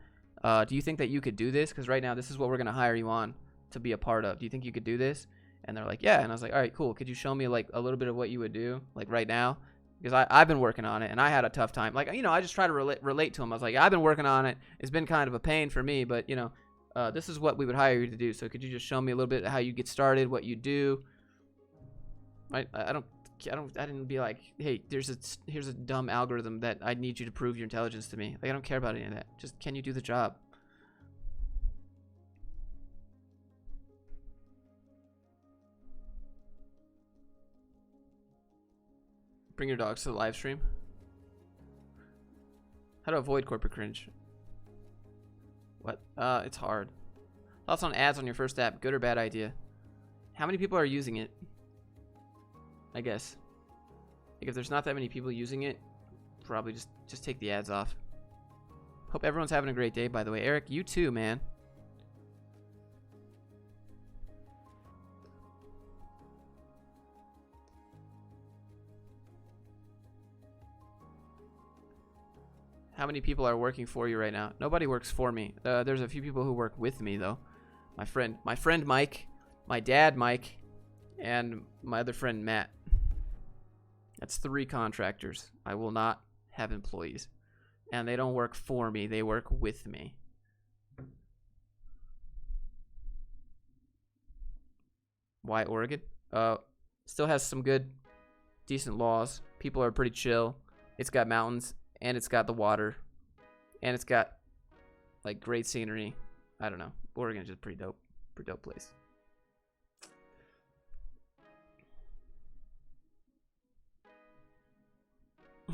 Do you think that you could do this? Because right now, this is what we're gonna hire you on to be a part of. Do you think you could do this? And they're like, yeah. And I was like, all right, cool. Could you show me like a little bit of what you would do, like right now? Because I've been working on it and I had a tough time. Like, you know, I just try to relate to them. I was like, I've been working on it. It's been kind of a pain for me, but you know, this is what we would hire you to do. So could you just show me a little bit of how you get started, what you do? Right? I didn't be like, hey, here's a dumb algorithm that I need you to prove your intelligence to me. Like, I don't care about any of that. Just, can you do the job? Bring your dogs to the live stream. How to avoid corporate cringe? What? It's hard. Thoughts on ads on your first app? Good or bad idea? How many people are using it? I guess. Like if there's not that many people using it, probably just take the ads off. Hope everyone's having a great day, by the way. Eric, you too, man. How many people are working for you right now? Nobody works for me. There's a few people who work with me though. My friend Mike, my dad Mike, and my other friend Matt. That's 3 contractors. I will not have employees. And they don't work for me, they work with me. Why Oregon? Still has some good, decent laws. People are pretty chill. It's got mountains, and it's got the water, and it's got like great scenery. I don't know. Oregon is just pretty dope place.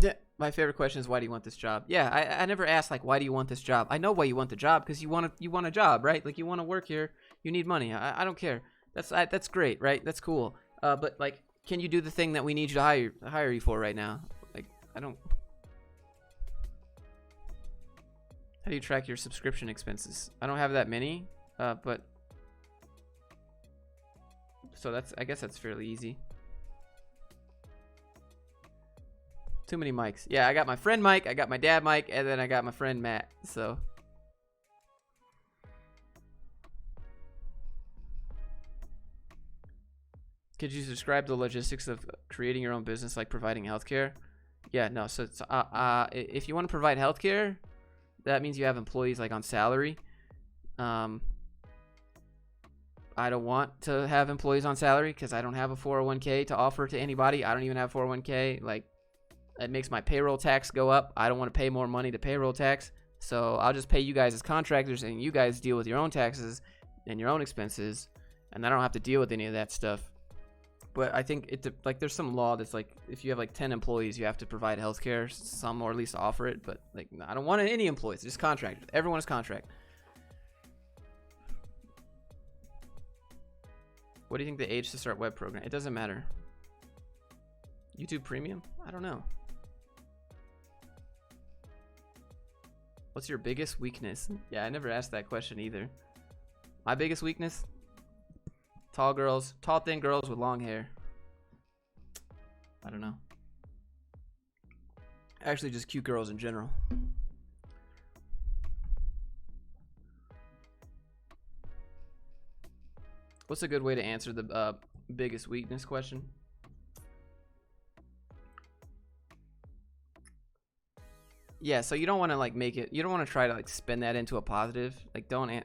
Yeah, my favorite question is why do you want this job? Yeah, I never asked like why do you want this job. I know why you want the job because you want a job, right? Like you want to work here. You need money. I don't care. That's great, right? That's cool. But like, can you do the thing that we need you to hire you for right now? Like, I don't. How do you track your subscription expenses? I don't have that many, but so I guess that's fairly easy. Too many mics. Yeah, I got my friend Mike, I got my dad Mike, and then I got my friend Matt. So could you describe the logistics of creating your own business, like providing healthcare? Yeah, no. So it's, if you want to provide healthcare, that means you have employees like on salary. I don't want to have employees on salary because I don't have a 401k to offer to anybody. I don't even have 401k. Like, it makes my payroll tax go up. I don't want to pay more money to payroll tax. So I'll just pay you guys as contractors and you guys deal with your own taxes and your own expenses. And I don't have to deal with any of that stuff. But I think like there's some law that's like if you have like 10 employees, you have to provide healthcare, some or at least offer it. But like I don't want any employees, just contractors. Everyone is contract. What do you think the age to start web program? It doesn't matter. YouTube Premium? I don't know. What's your biggest weakness? Yeah, I never asked that question either. My biggest weakness? Tall girls, tall thin girls with long hair. I don't know. Actually, just cute girls in general. What's a good way to answer the biggest weakness question? Yeah, so you don't want to like make it. You don't want to try to like spin that into a positive. Like don't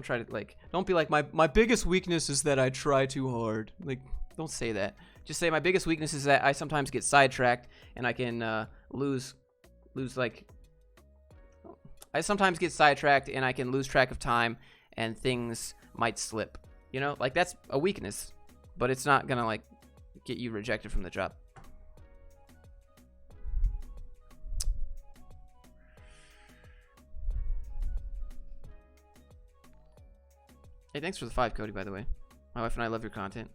try to like. Don't be like my biggest weakness is that I try too hard. Like don't say that. Just say my biggest weakness is that I sometimes get sidetracked and I can lose like. I sometimes get sidetracked and I can lose track of time and things might slip. You know, like that's a weakness, but it's not gonna like get you rejected from the job. Hey, thanks for the 5, Cody, by the way. My wife and I love your content.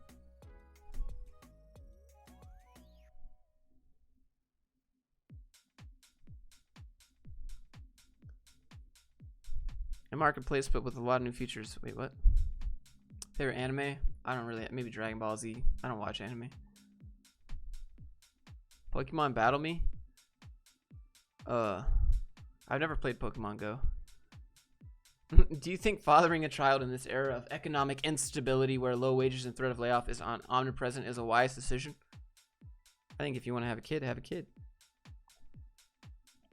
A marketplace, but with a lot of new features. Wait, what? Favorite anime? I don't really. Maybe Dragon Ball Z. I don't watch anime. Pokemon Battle Me? I've never played Pokemon Go. Do you think fathering a child in this era of economic instability where low wages and threat of layoff is omnipresent is a wise decision? I think if you want to have a kid, have a kid.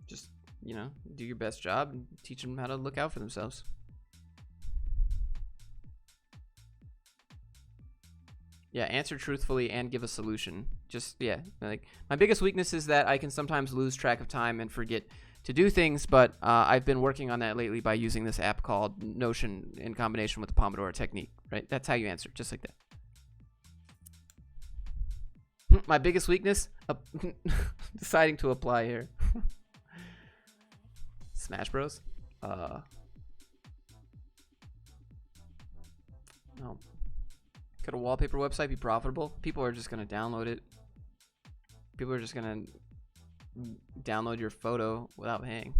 Just, you know, do your best job and teach them how to look out for themselves. Yeah, answer truthfully and give a solution. Just, yeah, like my biggest weakness is that I can sometimes lose track of time and forget to do things, but I've been working on that lately by using this app called Notion in combination with the Pomodoro technique, right? That's how you answer, just like My biggest weakness? Deciding to apply here. Smash Bros. No. Could a wallpaper website be profitable? People are just gonna download it. People are just gonna download your photo without paying.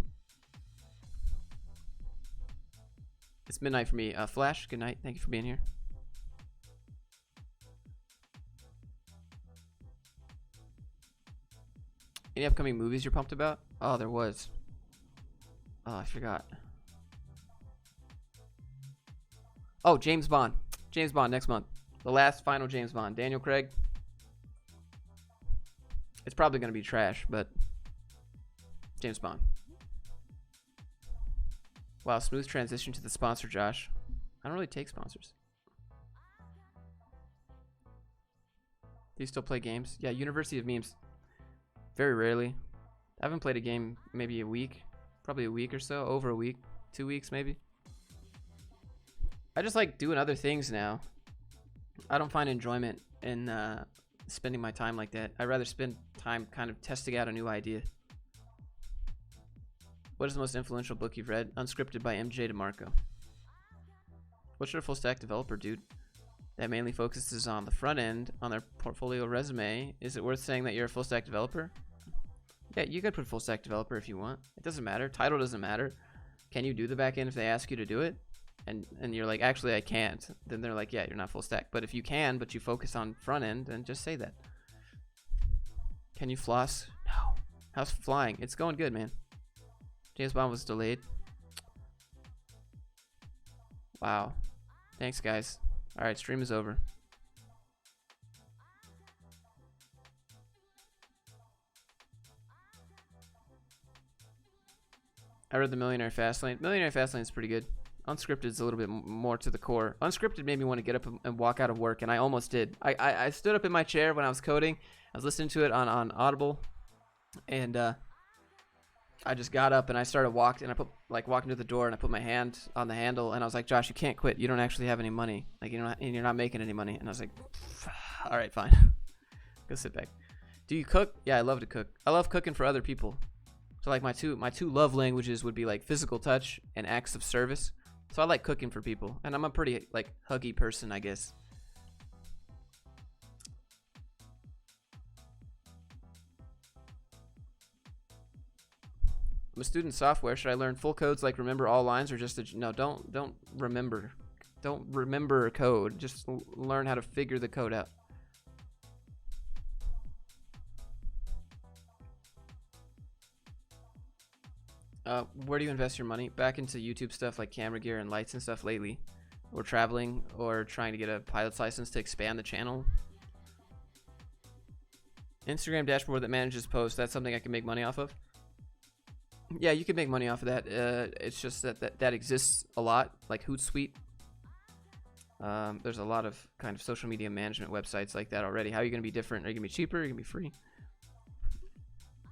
It's midnight for me. Flash, good night. Thank you for being here. Any upcoming movies you're pumped about? Oh, there was. Oh, I forgot. Oh, James Bond. James Bond next month. The last final James Bond. Daniel Craig. It's probably going to be trash, but James Bond. Wow, smooth transition to the sponsor, Josh. I don't really take sponsors. Do you still play games? Yeah, University of Memes. Very rarely. I haven't played a game maybe a week. Probably a week or so. Over a week. 2 weeks maybe. I just like doing other things now. I don't find enjoyment in spending my time like that. I'd rather spend time kind of testing out a new idea. What is the most influential book you've read? Unscripted by MJ Demarco. What should a full stack developer do that mainly focuses on the front end on their portfolio resume? Is it worth saying that you're a full stack developer? Yeah, you could put full stack developer if you want. It doesn't matter. Title doesn't matter. Can you do the back end if they ask you to do it? And you're like, actually I can't. Then they're like, yeah, you're not full stack. But if you can, but you focus on front end, then just say that. Can you floss? No. How's flying? It's going good, man. James Bond was delayed. Wow. Thanks, guys. All right, stream is over. I read The Millionaire Fastlane. Millionaire Fastlane is pretty good. Unscripted is a little bit more to the core. Unscripted made me want to get up and walk out of work, and I almost did. I stood up in my chair when I was coding. I was listening to it on Audible, and I just got up and I started walking, and walking to the door, and I put my hand on the handle, and I was like, Josh, you can't quit. You don't actually have any money. Like, and you're not making any money. And I was like, all right, fine. Go sit back. Do you cook? Yeah, I love to cook. I love cooking for other people. So like my two love languages would be like physical touch and acts of service. So I like cooking for people, and I'm a pretty like huggy person, I guess. I'm a student in software. Should I learn full codes like remember all lines, or just no? Don't remember. Don't remember code. Just learn how to figure the code out. Where do you invest your money? Back into YouTube stuff like camera gear and lights and stuff lately. Or traveling, or trying to get a pilot's license to expand the channel. Instagram dashboard that manages posts. That's something I can make money off of. Yeah, you can make money off of that. It's just that exists a lot, like Hootsuite. There's a lot of kind of social media management websites like that already. How are you going to be different? Are you going to be cheaper? Are you going to be free?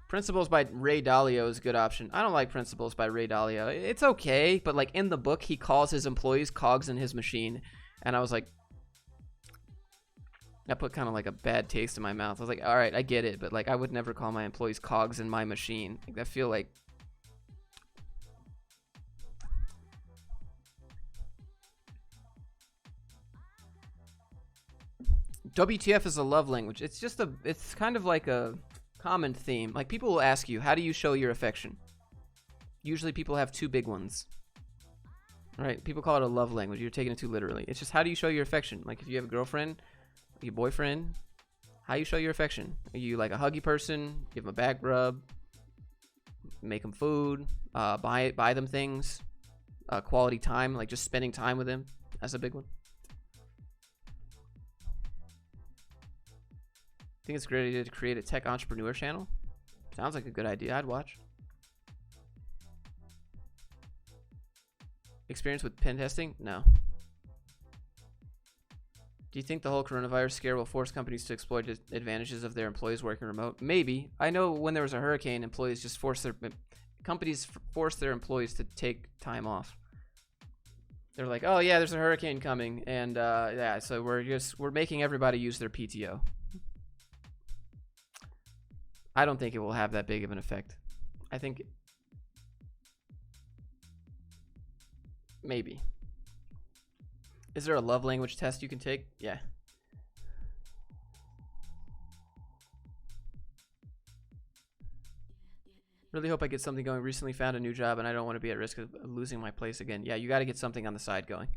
Principles by Ray Dalio is a good option. I don't like Principles by Ray Dalio. It's okay, but like in the book, he calls his employees cogs in his machine. And I was like, that put kind of like a bad taste in my mouth. I was like, all right, I get it, but like I would never call my employees cogs in my machine. Like, I feel like WTF is a love language. It's just it's kind of like a common theme. Like, people will ask you, how do you show your affection? Usually people have two big ones. Right? People call it a love language. You're taking it too literally. It's just, how do you show your affection? Like, if you have a girlfriend, your boyfriend, how you show your affection? Are you like a huggy person? Give them a back rub, make them food, buy them things, quality time, like just spending time with them. That's a big one. I think it's a great idea to create a tech entrepreneur channel. Sounds like a good idea. I'd watch. Experience with pen testing? No. Do you think the whole coronavirus scare will force companies to exploit advantages of their employees working remote? Maybe. I know when there was a hurricane, companies forced their employees to take time off. They're like, oh yeah, there's a hurricane coming, and yeah, so we're making everybody use their PTO. I don't think it will have that big of an effect. I think maybe. Is there a love language test you can take? Yeah. Really hope I get something going. Recently found a new job and I don't want to be at risk of losing my place again. Yeah, you got to get something on the side going.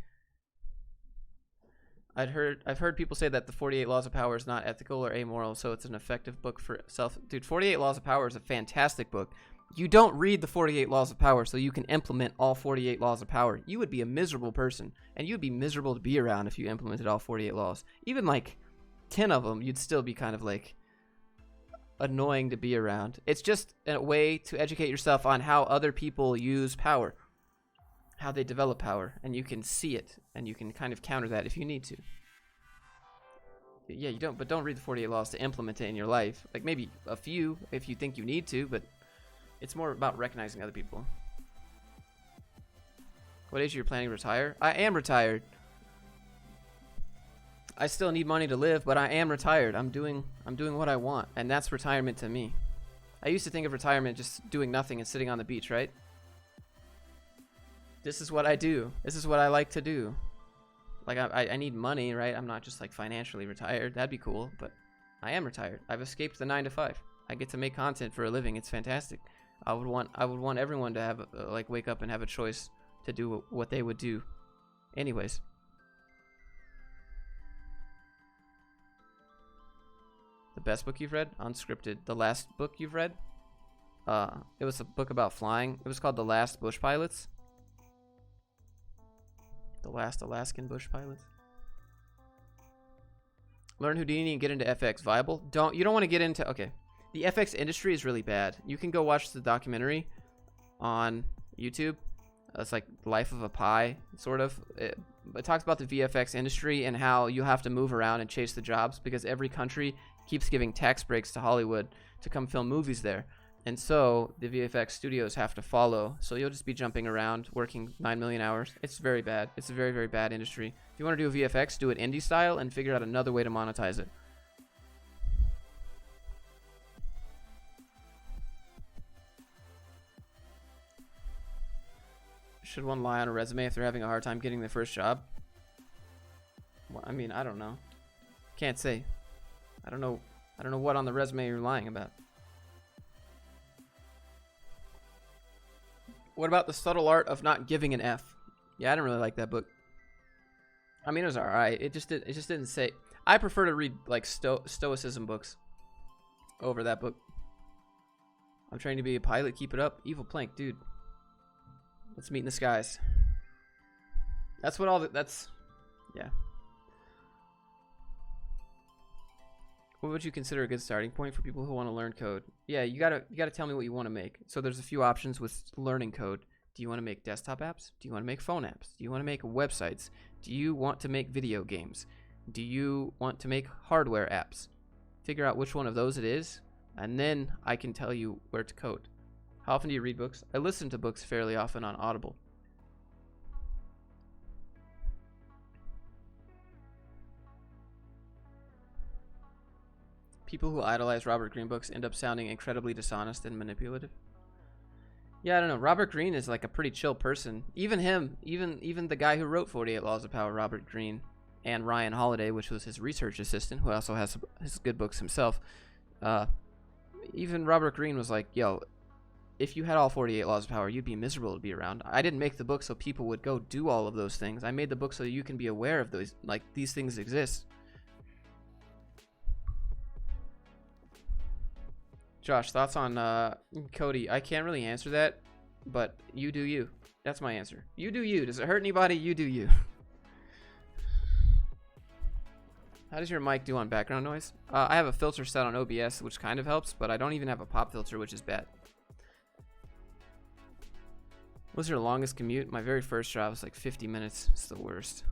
I've heard people say that the 48 Laws of Power is not ethical or amoral, so it's an effective book for self. Dude, 48 Laws of Power is a fantastic book. You don't read the 48 Laws of Power so you can implement all 48 Laws of Power. You would be a miserable person, and you'd be miserable to be around if you implemented all 48 laws. Even like 10 of them, you'd still be kind of like annoying to be around. It's just a way to educate yourself on how other people use power, how they develop power, and you can see it, and you can kind of counter that if you need to. Yeah, you don't, but don't read the 48 laws to implement it in your life. Like maybe a few if you think you need to, but it's more about recognizing other people. What age are you planning to retire? I am retired. I still need money to live, but I am retired. I'm doing what I want, and that's retirement to me. I used to think of retirement just doing nothing and sitting on the beach, right? This is what I do. This is what I like to do. Like I need money, right? I'm not just like financially retired. That'd be cool, but I am retired. I've escaped the 9 to 5. I get to make content for a living. It's fantastic. I would want everyone to have like wake up and have a choice to do what they would do anyways. The best book you've read? Unscripted. The last book you've read? It was a book about flying. It was called The Last Bush Pilots. The Last Alaskan Bush Pilots. Learn Houdini and get into FX. Viable? You don't want to get into... Okay. The FX industry is really bad. You can go watch the documentary on YouTube. It's like Life of a Pie, sort of. It talks about the VFX industry and how you have to move around and chase the jobs because every country keeps giving tax breaks to Hollywood to come film movies there. And so the VFX studios have to follow. So you'll just be jumping around, working 9 million hours. It's very bad. It's a very, very bad industry. If you want to do a VFX, do it indie style and figure out another way to monetize it. Should one lie on a resume if they're having a hard time getting their first job? Well, I mean, I don't know. Can't say. I don't know what on the resume you're lying about. What about The Subtle Art of Not Giving an F? Yeah, I didn't really like that book. I mean, it was alright. It just didn't say. I prefer to read like stoicism books over that book. I'm trying to be a pilot. Keep it up. Evil Plank, dude. Let's meet in the skies. That's what all that's. Yeah. What would you consider a good starting point for people who want to learn code? Yeah, you gotta tell me what you want to make. So there's a few options with learning code. Do you want to make desktop apps? Do you want to make phone apps? Do you want to make websites? Do you want to make video games? Do you want to make hardware apps? Figure out which one of those it is, and then I can tell you where to code. How often do you read books? I listen to books fairly often on Audible. People who idolize Robert Greene books end up sounding incredibly dishonest and manipulative. Yeah, I don't know. Robert Greene is like a pretty chill person. Even him, even the guy who wrote 48 Laws of Power, Robert Greene, and Ryan Holiday, which was his research assistant, who also has his good books himself. Even Robert Greene was like, yo, if you had all 48 Laws of Power, you'd be miserable to be around. I didn't make the book so people would go do all of those things. I made the book so you can be aware of those, like these things exist. Josh, thoughts on Cody? I can't really answer that, but you do you. That's my answer. You do you. Does it hurt anybody? You do you. How does your mic do on background noise? I have a filter set on OBS, which kind of helps, but I don't even have a pop filter, which is bad. What's your longest commute? My very first job was like 50 minutes. It's the worst.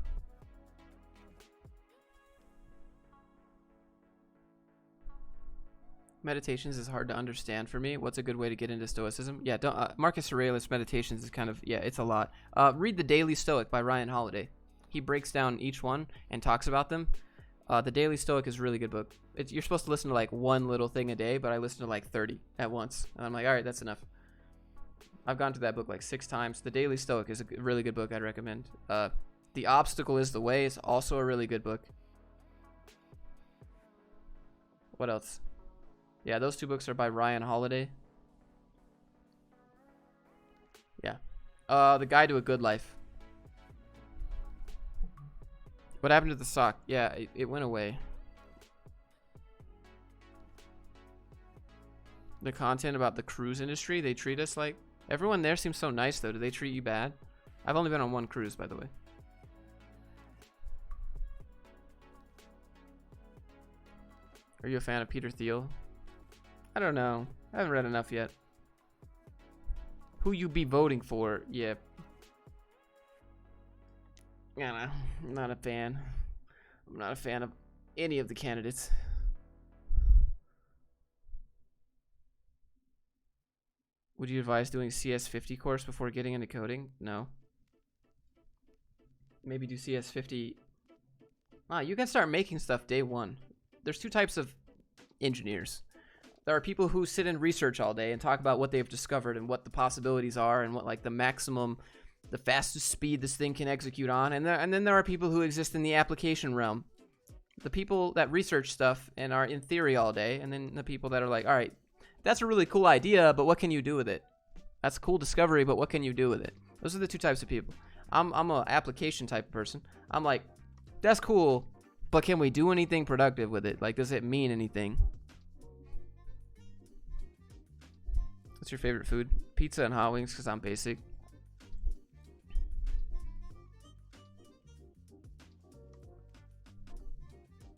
Meditations is hard to understand for me. What's a good way to get into Stoicism? Yeah, Marcus Aurelius Meditations is kind of, yeah, it's a lot. Read the Daily Stoic by Ryan Holiday. He breaks down each one and talks about them. The Daily Stoic is a really good book. You're supposed to listen to like one little thing a day, but I listen to like 30 at once. And I'm like, all right, that's enough. I've gone to that book like 6 times. The Daily Stoic is a really good book. I'd recommend. The Obstacle is the Way is also a really good book. What else? Yeah, those 2 books are by Ryan Holiday. Yeah. The Guide to a Good Life. What happened to the sock? Yeah, it went away. The content about the cruise industry, they treat us like... Everyone there seems so nice, though. Do they treat you bad? I've only been on 1 cruise, by the way. Are you a fan of Peter Thiel? I don't know. I haven't read enough yet. Who you be voting for? Yeah. I don't know. I'm not a fan. I'm not a fan of any of the candidates. Would you advise doing CS50 course before getting into coding? No. Maybe do CS50. You can start making stuff day 1. There's 2 types of engineers. There are people who sit and research all day and talk about what they've discovered and what the possibilities are and what like the maximum, the fastest speed this thing can execute on. And then there are people who exist in the application realm. The people that research stuff and are in theory all day, and then the people that are like, all right, that's a really cool idea, but what can you do with it? That's a cool discovery, but what can you do with it? Those are the 2 types of people. I'm a application type of person. I'm like, that's cool, but can we do anything productive with it? Like, does it mean anything? What's your favorite food? Pizza and hot wings, because I'm basic.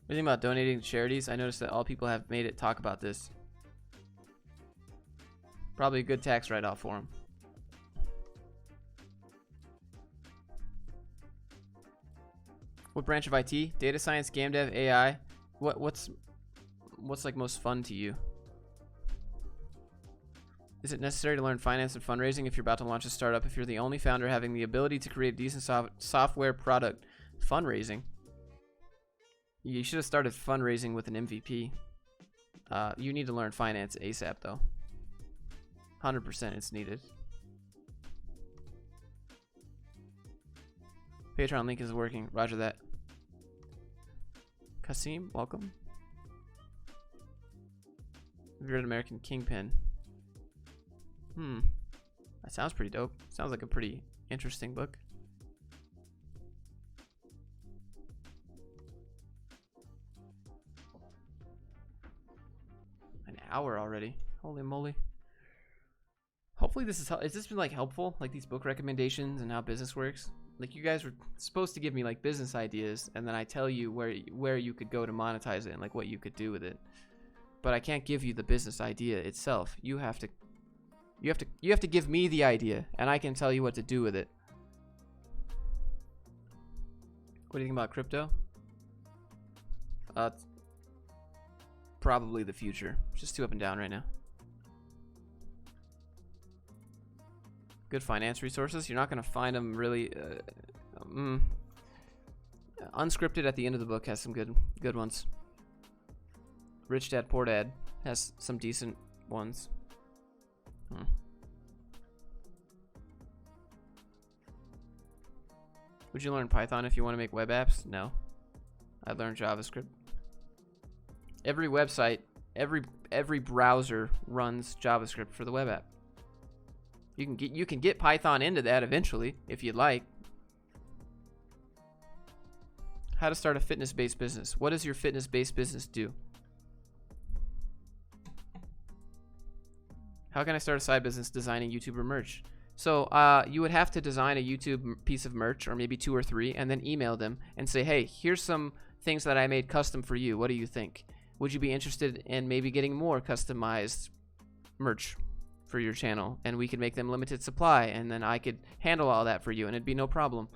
What do you think about donating to charities? I noticed that all people have made it talk about this. Probably a good tax write-off for them. What branch of IT? Data science, game dev, AI? What's like most fun to you? Is it necessary to learn finance and fundraising if you're about to launch a startup? If you're the only founder having the ability to create a decent software product, fundraising. You should have started fundraising with an MVP. You need to learn finance ASAP though. 100% it's needed. Patreon link is working. Roger that. Kasim, welcome. You're an American Kingpin. That sounds pretty dope. Sounds like a pretty interesting book. An hour already. Holy moly. Hopefully this has this been like helpful, like these book recommendations and how business works. Like you guys were supposed to give me like business ideas, and then I tell you where you could go to monetize it and like what you could do with it. But I can't give you the business idea itself. You have to give me the idea, and I can tell you what to do with it. What do you think about crypto? Probably the future. It's just too up and down right now. Good finance resources. You're not going to find them really. Unscripted at the end of the book has some good ones. Rich Dad Poor Dad has some decent ones. Would you learn Python if you want to make web apps? No. I learned JavaScript. Every website, every browser runs JavaScript for the web app. You can get Python into that eventually if you'd like. How to start a fitness-based business. What does your fitness-based business do? How can I start a side business designing YouTuber merch? So you would have to design a YouTube piece of merch, or maybe 2 or 3, and then email them and say, hey, here's some things that I made custom for you. What do you think? Would you be interested in maybe getting more customized merch for your channel? And we could make them limited supply, and then I could handle all that for you, and it'd be no problem.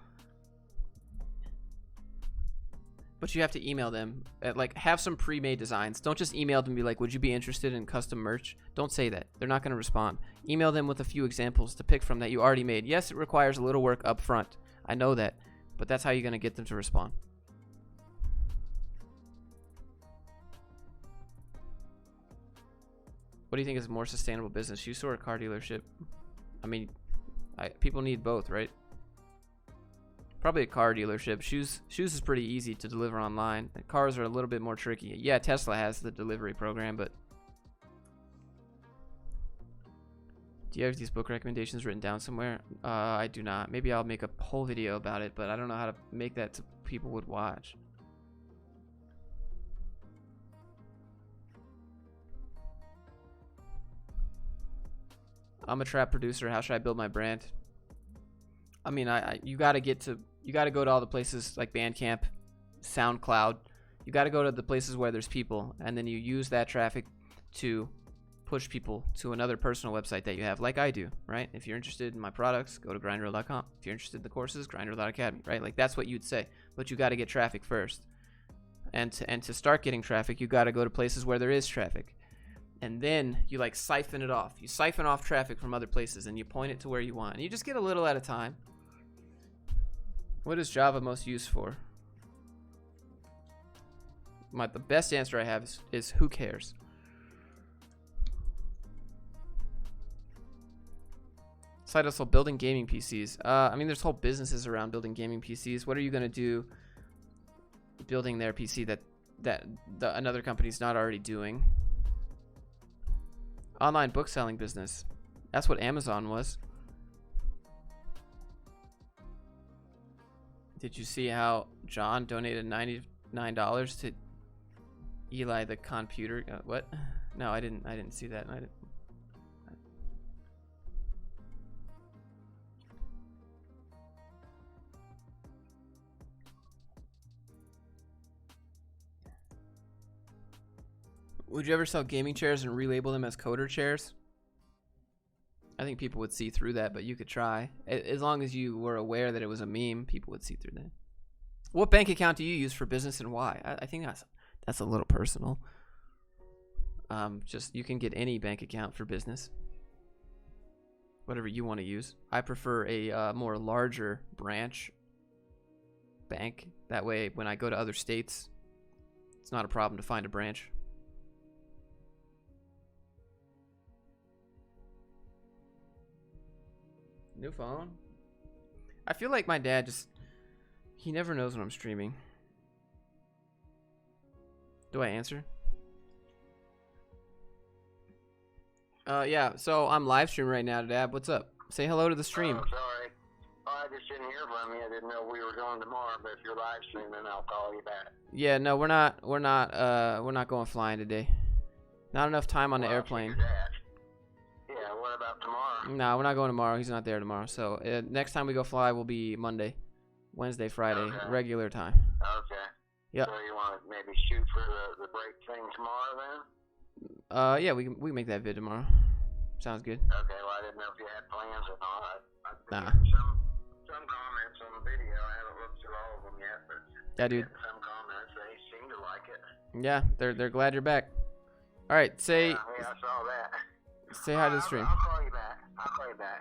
But you have to email them, have some pre-made designs. Don't just email them and be like, would you be interested in custom merch? Don't say that. They're not going to respond. Email them with a few examples to pick from that you already made. Yes, it requires a little work up front. I know that. But that's how you're going to get them to respond. What do you think is a more sustainable business, shoe store or car dealership? I mean, people need both, right? Probably a car dealership. Shoes is pretty easy to deliver online. Cars are a little bit more tricky. Yeah, Tesla has the delivery program, but do you have these book recommendations written down somewhere? I do not. Maybe I'll make a whole video about it, but I don't know how to make that so people would watch. I'm a trap producer. How should I build my brand? I mean, you gotta go to all the places like Bandcamp, SoundCloud. You gotta go to the places where there's people, and then you use that traffic to push people to another personal website that you have, like I do, right? If you're interested in my products, go to grindreel.com. If you're interested in the courses, grindreel.academy, right? Like that's what you'd say, but you gotta get traffic first. And to start getting traffic, you gotta go to places where there is traffic. And then you like siphon it off. You siphon off traffic from other places and you point it to where you want. And you just get a little at a time. What is Java most used for? The best answer I have is who cares? Side hustle, building gaming PCs. I mean, there's whole businesses around building gaming PCs. What are you gonna do building their PC that another company's not already doing? Online book selling business. That's what Amazon was. Did you see how John donated $99 to Eli the computer? What? No, I didn't see that. Would you ever sell gaming chairs and relabel them as coder chairs? I think people would see through that, but you could try. As long as you were aware that it was a meme, people would see through that. What bank account do you use for business and why? I think that's a little personal. Just you can get any bank account for business. Whatever you want to use. I prefer a more larger branch bank. That way, when I go to other states, it's not a problem to find a branch. New phone? I feel like my dad he never knows when I'm streaming. Do I answer? Yeah, so I'm live streaming right now, Dad. What's up? Say hello to the stream. Oh, sorry. Oh, I just didn't hear from you. I didn't know we were going tomorrow, but if you're live streaming, I'll call you back. Yeah, no, we're not going flying today. Not enough time on the airplane. Yeah, what about tomorrow? No, we're not going tomorrow. He's not there tomorrow. So next time we go fly will be Monday, Wednesday, Friday, okay. Regular time. Okay. Yeah. So you want to maybe shoot for the break thing tomorrow then? Yeah, we can make that vid tomorrow. Sounds good. Okay, well I didn't know if you had plans or not. I've been Nah. getting some comments on the video. I haven't looked through all of them yet, but Yeah, dude. some comments, they seem to like it. Yeah, they're glad you're back. All right, say Yeah, I saw that. say hi to the stream. I'll call you back.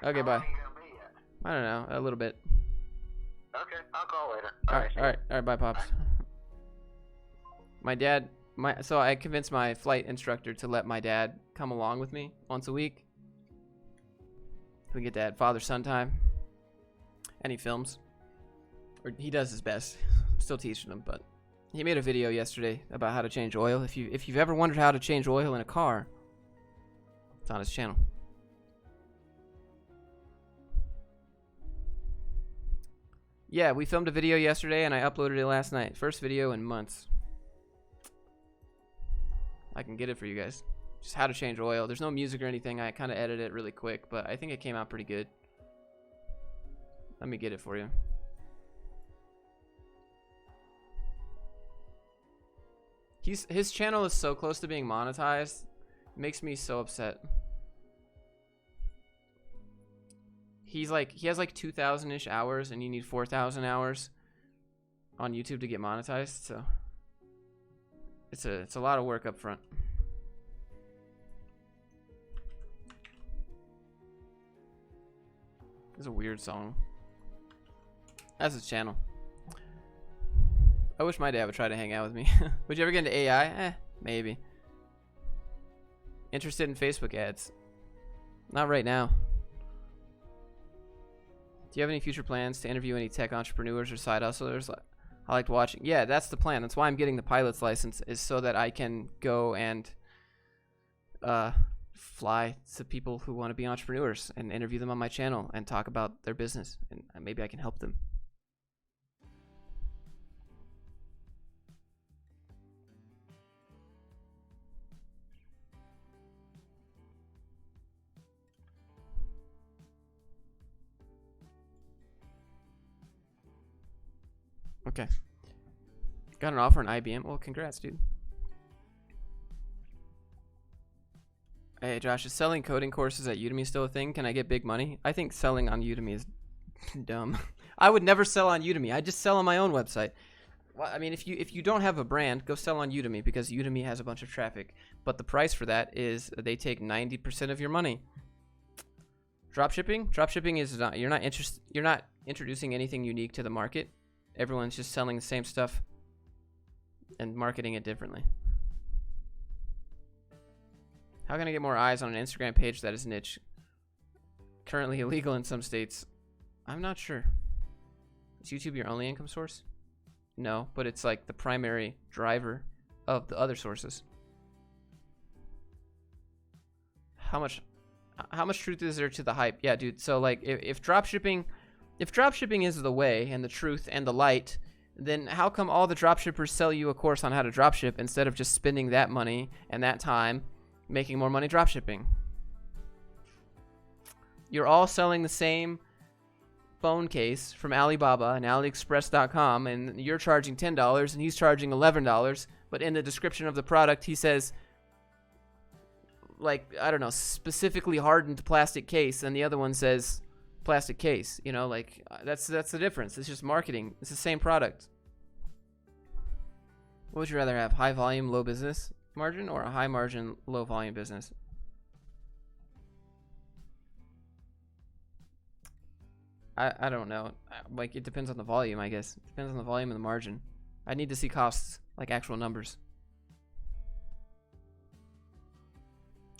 Okay, How bye. long are you gonna be at? I don't know, a little bit. Okay, I'll call later. All right, bye, pops. My dad, so I convinced my flight instructor to let my dad come along with me once a week. We get that father-son time, and he films, or he does his best. I'm still teaching him, but he made a video yesterday about how to change oil. If you've ever wondered how to change oil in a car, it's on his channel. Yeah, we filmed a video yesterday and I uploaded it last night. First video in months. I can get it for you guys. Just how to change oil. There's no music or anything. I kind of edited it really quick, but I think it came out pretty good. Let me get it for you. His channel is so close to being monetized. It makes me so upset. He has like 2,000-ish hours, and you need 4,000 hours on YouTube to get monetized. So it's a lot of work up front. It's a weird song. That's his channel. I wish my dad would try to hang out with me. Would you ever get into AI? Maybe. Interested in Facebook ads? Not right now. Do you have any future plans to interview any tech entrepreneurs or side hustlers? I liked watching. Yeah, that's the plan. That's why I'm getting the pilot's license, is so that I can go and fly to people who want to be entrepreneurs and interview them on my channel and talk about their business, and maybe I can help them. Okay. Got an offer on IBM. Well, congrats, dude. Hey, Josh, is selling coding courses at Udemy still a thing? Can I get big money? I think selling on Udemy is dumb. I would never sell on Udemy. I just sell on my own website. Well, I mean, if you don't have a brand, go sell on Udemy, because Udemy has a bunch of traffic. But the price for that is they take 90% of your money. Dropshipping? Dropshipping is not, you're not introducing anything unique to the market. Everyone's just selling the same stuff and marketing it differently. How can I get more eyes on an Instagram page that is niche? Currently illegal in some states. I'm not sure. Is YouTube your only income source? No, but it's like the primary driver of the other sources. How much truth is there to the hype? Yeah, dude. So like if dropshipping is the way and the truth and the light, then how come all the dropshippers sell you a course on how to dropship instead of just spending that money and that time making more money dropshipping? You're all selling the same phone case from Alibaba and AliExpress.com, and you're charging $10 and he's charging $11, but in the description of the product he says, like, I don't know, specifically hardened plastic case, and the other one says plastic case. You know, like, that's the difference. It's just marketing. It's the same product. What would you rather have, high volume, low business margin, or a high margin, low volume business? I don't know. Like, it depends on the volume, I guess. It depends on the volume and the margin. I need to see costs, like actual numbers.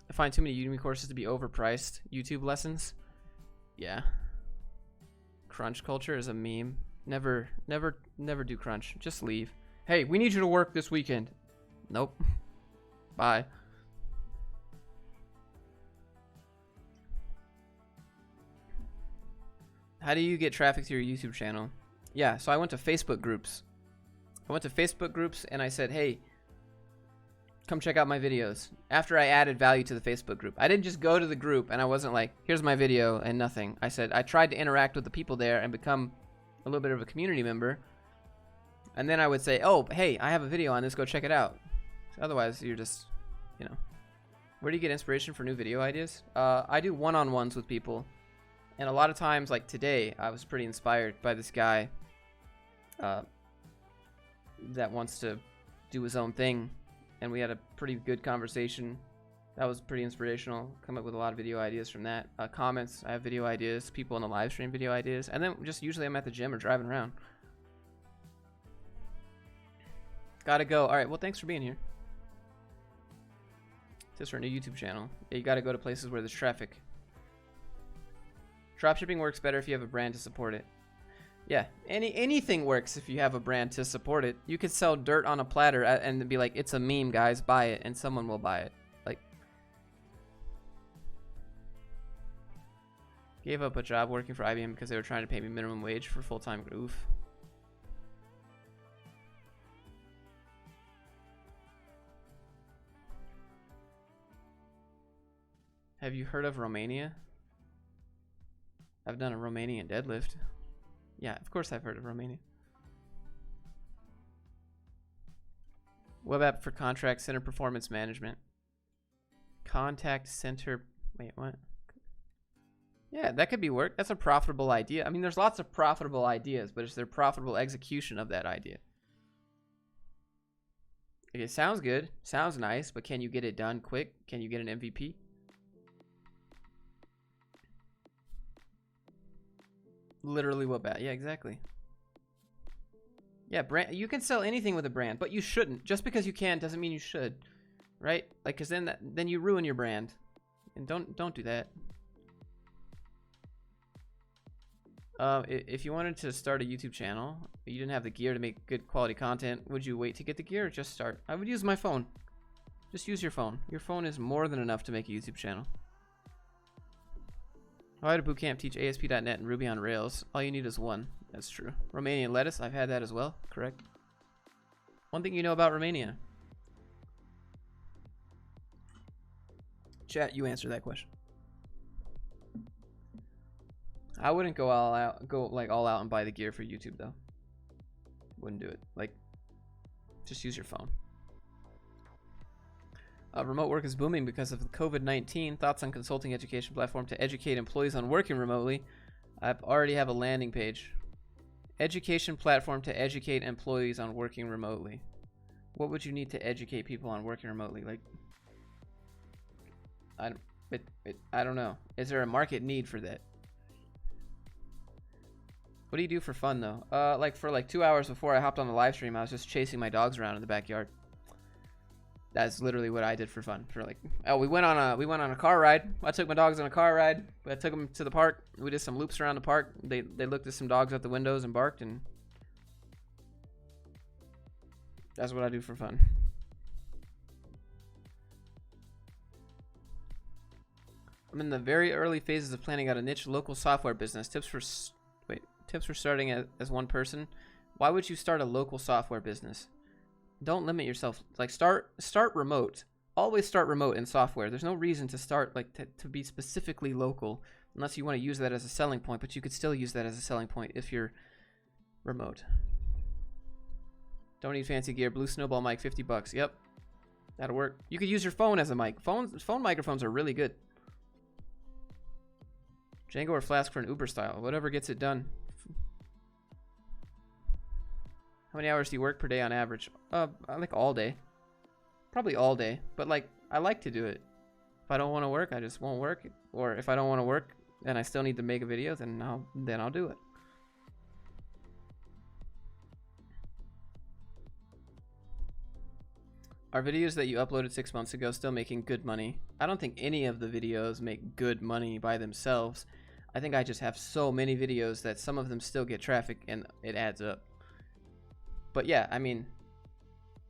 I find too many Udemy courses to be overpriced. YouTube lessons? Yeah. Crunch culture is a meme. Never do crunch. Just leave. Hey, we need you to work this weekend. Nope. Bye. How do you get traffic to your YouTube channel? Yeah, so I went to Facebook groups. And I said, hey, come check out my videos. After I added value to the Facebook group. I didn't just go to the group and I wasn't like, here's my video and nothing. I said, I tried to interact with the people there and become a little bit of a community member. And then I would say, oh, hey, I have a video on this, go check it out. Otherwise, you're just, you know. Where do you get inspiration for new video ideas? I do one-on-ones with people. And a lot of times, like today, I was pretty inspired by this guy that wants to do his own thing. And we had a pretty good conversation. That was pretty inspirational. Come up with a lot of video ideas from that. Comments, I have video ideas. People in the live stream, video ideas. And then just usually I'm at the gym or driving around. Gotta go. All right, well, thanks for being here. Just for a new YouTube channel. Yeah, you gotta go to places where there's traffic. Dropshipping works better if you have a brand to support it. Yeah, anything works if you have a brand to support it. You could sell dirt on a platter and be like, it's a meme, guys, buy it, and someone will buy it. Like, gave up a job working for IBM because they were trying to pay me minimum wage for full-time. Oof. Have you heard of Romania? I've done a Romanian deadlift. Yeah, of course I've heard of Romania. Web app for contact center performance management. Contact center. Wait, what? Yeah, that could be work. That's a profitable idea. I mean, there's lots of profitable ideas, but it's their profitable execution of that idea. It sounds good. Sounds nice, but can you get it done quick? Can you get an MVP? Literally what bad? Yeah, exactly. Yeah, brand. You can sell anything with a brand, but you shouldn't. Just because you can doesn't mean you should. right? Like, cause then you ruin your brand, and don't do that. If you wanted to start a YouTube channel, but you didn't have the gear to make good quality content, would you wait to get the gear or just start? I would use my phone. Just use your phone. Your phone is more than enough to make a YouTube channel. I had a bootcamp teach ASP.NET and Ruby on Rails. All you need is one. That's true. Romanian lettuce, I've had that as well. Correct. One thing you know about Romania. Chat, you answer that question. I wouldn't go all out and buy the gear for YouTube though. Wouldn't do it. Like, just use your phone. Remote work is booming because of COVID-19. Thoughts on consulting education platform to educate employees on working remotely. I already have a landing page. Education platform to educate employees on working remotely. What would you need to educate people on working remotely? Like, I don't know. Is there a market need for that? What do you do for fun though? Like for like 2 hours before I hopped on the live stream, I was just chasing my dogs around in the backyard. That's literally what I did for fun. For like, oh, we went on a car ride. I took my dogs on a car ride. I took them to the park. We did some loops around the park. They looked at some dogs out the windows and barked, and that's what I do for fun. I'm in the very early phases of planning out a niche local software business. Tips for starting as one person. Why would you start a local software business? Don't limit yourself. Like, start remote. Always start remote in software. There's no reason to start like to be specifically local unless you want to use that as a selling point, but you could still use that as a selling point if you're remote. Don't need fancy gear. Blue Snowball mic, $50. Yep. That'll work. You could use your phone as a mic. Phone microphones are really good. Django or Flask for an Uber style. Whatever gets it done. How many hours do you work per day on average? I like all day. Probably all day. But like, I like to do it. If I don't want to work, I just won't work. Or if I don't want to work and I still need to make a video, then I'll do it. Are videos that you uploaded 6 months ago still making good money? I don't think any of the videos make good money by themselves. I think I just have so many videos that some of them still get traffic and it adds up. But yeah, I mean,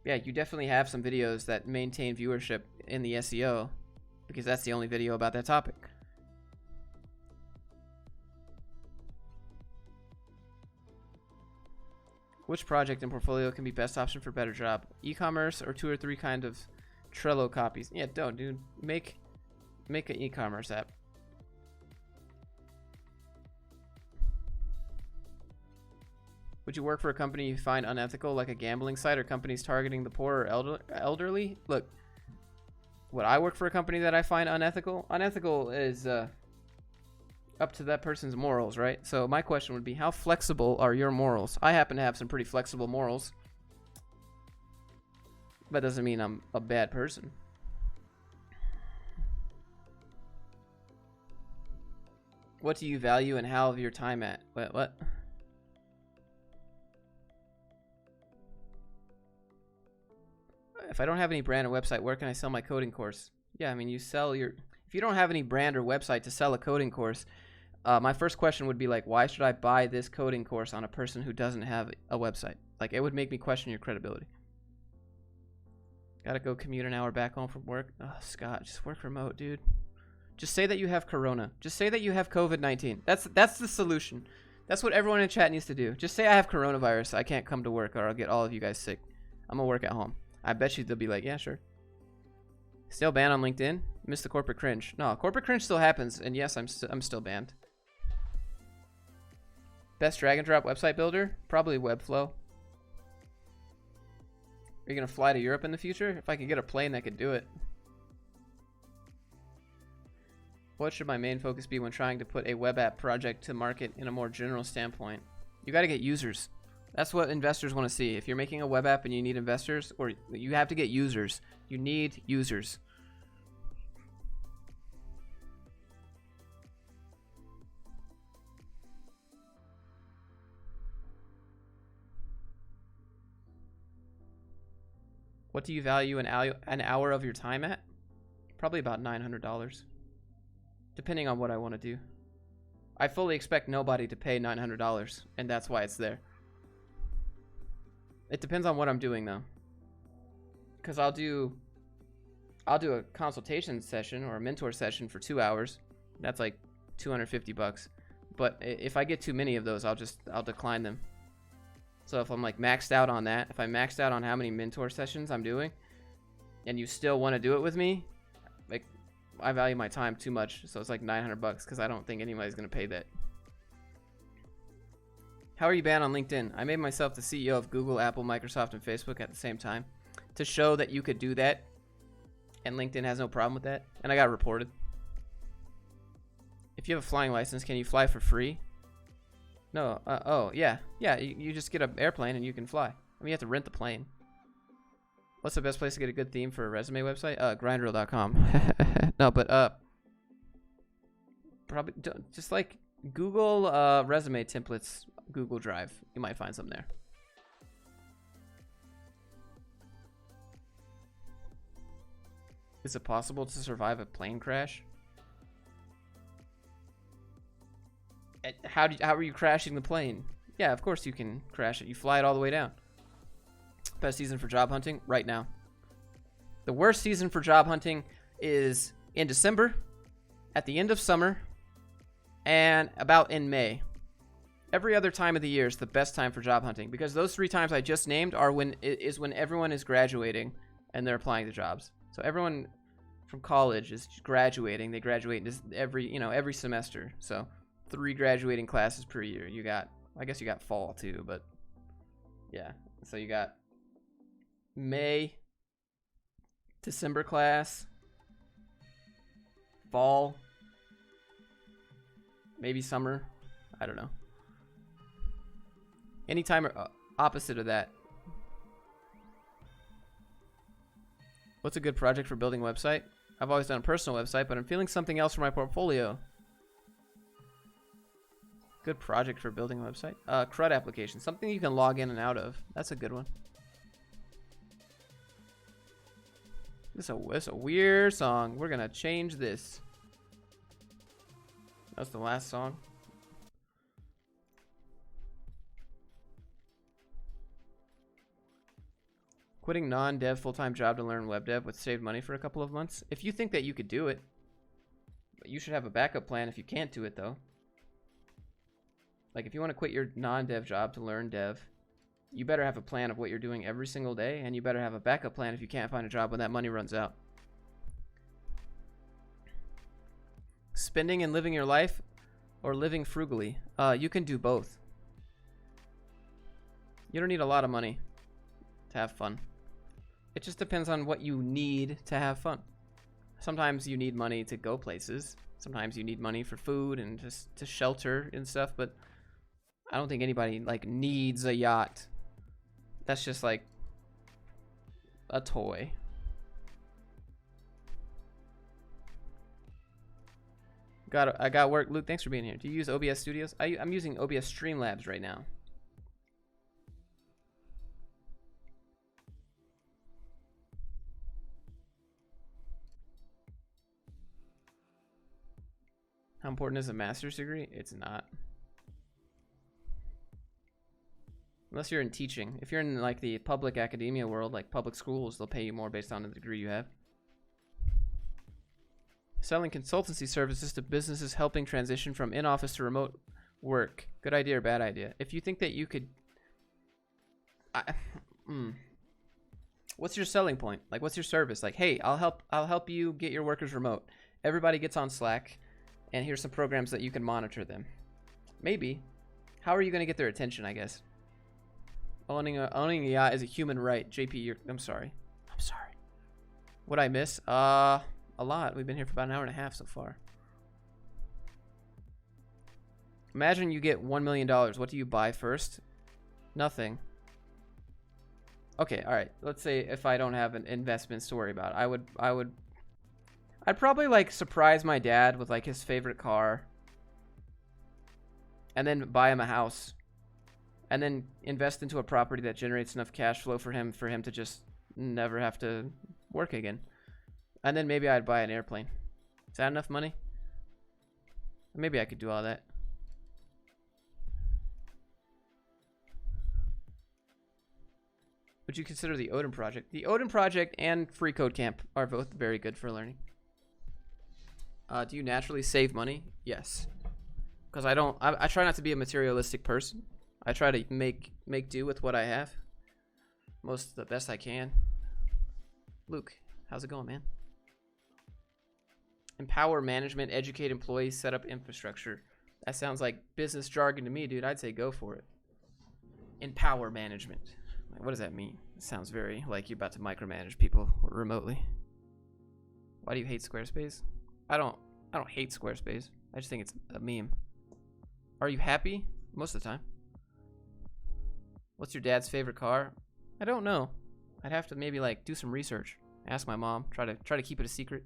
yeah, you definitely have some videos that maintain viewership in the SEO because that's the only video about that topic. Which project and portfolio can be best option for better job? E-commerce or 2 or 3 kind of Trello copies? Yeah, don't, dude. Make an e-commerce app. Would you work for a company you find unethical, like a gambling site, or companies targeting the poor or elderly? Look, would I work for a company that I find unethical? Unethical is up to that person's morals, right? So my question would be, how flexible are your morals? I happen to have some pretty flexible morals. That doesn't mean I'm a bad person. What do you value and how of your time at? What? If I don't have any brand or website, where can I sell my coding course? Yeah, I mean, you sell your... If you don't have any brand or website to sell a coding course, my first question would be like, why should I buy this coding course on a person who doesn't have a website? Like, it would make me question your credibility. Gotta go commute an hour back home from work. Oh, Scott, just work remote, dude. Just say that you have corona. Just say that you have COVID-19. That's the solution. That's what everyone in chat needs to do. Just say I have coronavirus. I can't come to work or I'll get all of you guys sick. I'm gonna work at home. I bet you they'll be like, yeah, sure. Still banned on LinkedIn? Missed the corporate cringe. No, corporate cringe still happens, and yes, I'm still banned. Best drag and drop website builder? Probably Webflow. Are you gonna fly to Europe in the future? If I could get a plane that could do it. What should my main focus be when trying to put a web app project to market in a more general standpoint? You gotta get users. That's what investors want to see. If you're making a web app and you need investors, or you have to get users. You need users. What do you value an hour of your time at? Probably about $900, depending on what I want to do. I fully expect nobody to pay $900, and that's why it's there. It depends on what I'm doing, though, because I'll do a consultation session or a mentor session for 2 hours. That's like $250. But if I get too many of those, I'll decline them. So if I'm like maxed out on that, if I'm maxed out on how many mentor sessions I'm doing, and you still want to do it with me, like, I value my time too much. So it's like $900 because I don't think anybody's gonna pay that. How are you banned on LinkedIn? I made myself the CEO of Google, Apple, Microsoft, and Facebook at the same time to show that you could do that, and LinkedIn has no problem with that, and I got reported. If you have a flying license, can you fly for free? No. Oh, yeah. Yeah, you just get an airplane and you can fly. I mean, you have to rent the plane. What's the best place to get a good theme for a resume website? Grindreel.com. No, but probably just like Google resume templates, Google Drive. You might find some there. Is it possible to survive a plane crash? How are you crashing the plane? Yeah, of course you can crash it. You fly it all the way down. Best season for job hunting right now. The worst season for job hunting is in December, at the end of summer, and about in May. Every other time of the year is the best time for job hunting, because those 3 times I just named are when everyone is graduating and they're applying to jobs. So everyone from college is graduating. They graduate every semester. So 3 graduating classes per year. I guess you got fall too, but yeah. So you got May, December class, fall, maybe summer. I don't know. Anytime opposite of that. What's a good project for building a website? I've always done a personal website, but I'm feeling something else for my portfolio. Good project for building a website. CRUD application. Something you can log in and out of. That's a good one. This is a weird song. We're going to change this. That's the last song. Quitting non-dev full-time job to learn web dev would save money for a couple of months. If you think that you could do it, but you should have a backup plan if you can't do it, though. Like, if you want to quit your non-dev job to learn dev, you better have a plan of what you're doing every single day, and you better have a backup plan if you can't find a job when that money runs out. Spending and living your life, or living frugally. You can do both. You don't need a lot of money to have fun. It just depends on what you need to have fun. Sometimes you need money to go places. Sometimes you need money for food and just to shelter and stuff, but I don't think anybody like needs a yacht. That's just like a toy. I got work. Luke, thanks for being here. Do you use OBS Studios? I'm using OBS Streamlabs right now. How important is a master's degree? It's not. Unless you're in teaching. If you're in like the public academia world, like public schools, they'll pay you more based on the degree you have. Selling consultancy services to businesses helping transition from in-office to remote work. Good idea or bad idea? If you think that you could... What's your selling point? Like, what's your service? Like, hey, I'll help you get your workers remote. Everybody gets on Slack, and here's some programs that you can monitor them. Maybe. How are you going to get their attention, I guess? Owning a yacht is a human right. JP, I'm sorry. I'm sorry. What'd I miss? A lot. We've been here for about an hour and a half so far. Imagine you get $1 million. What do you buy first? Nothing. Okay, all right. Let's say if I don't have an investments to worry about, I'd probably like surprise my dad with like his favorite car, and then buy him a house, and then invest into a property that generates enough cash flow for him to just never have to work again. And then maybe I'd buy an airplane. Is that enough money? Maybe I could do all that. Would you consider the Odin Project? The Odin Project and Free Code Camp are both very good for learning. Do you naturally save money? Yes. Because I try not to be a materialistic person. I try to make do with what I have. The best I can. Luke, how's it going, man? Empower management, educate employees, set up infrastructure. That sounds like business jargon to me, dude. I'd say go for it. Empower management. Like, what does that mean? It sounds very like you're about to micromanage people remotely. Why do you hate Squarespace? I don't hate Squarespace. I just think it's a meme. Are you happy? Most of the time. What's your dad's favorite car? I don't know. I'd have to maybe like do some research. Ask my mom. Try to keep it a secret.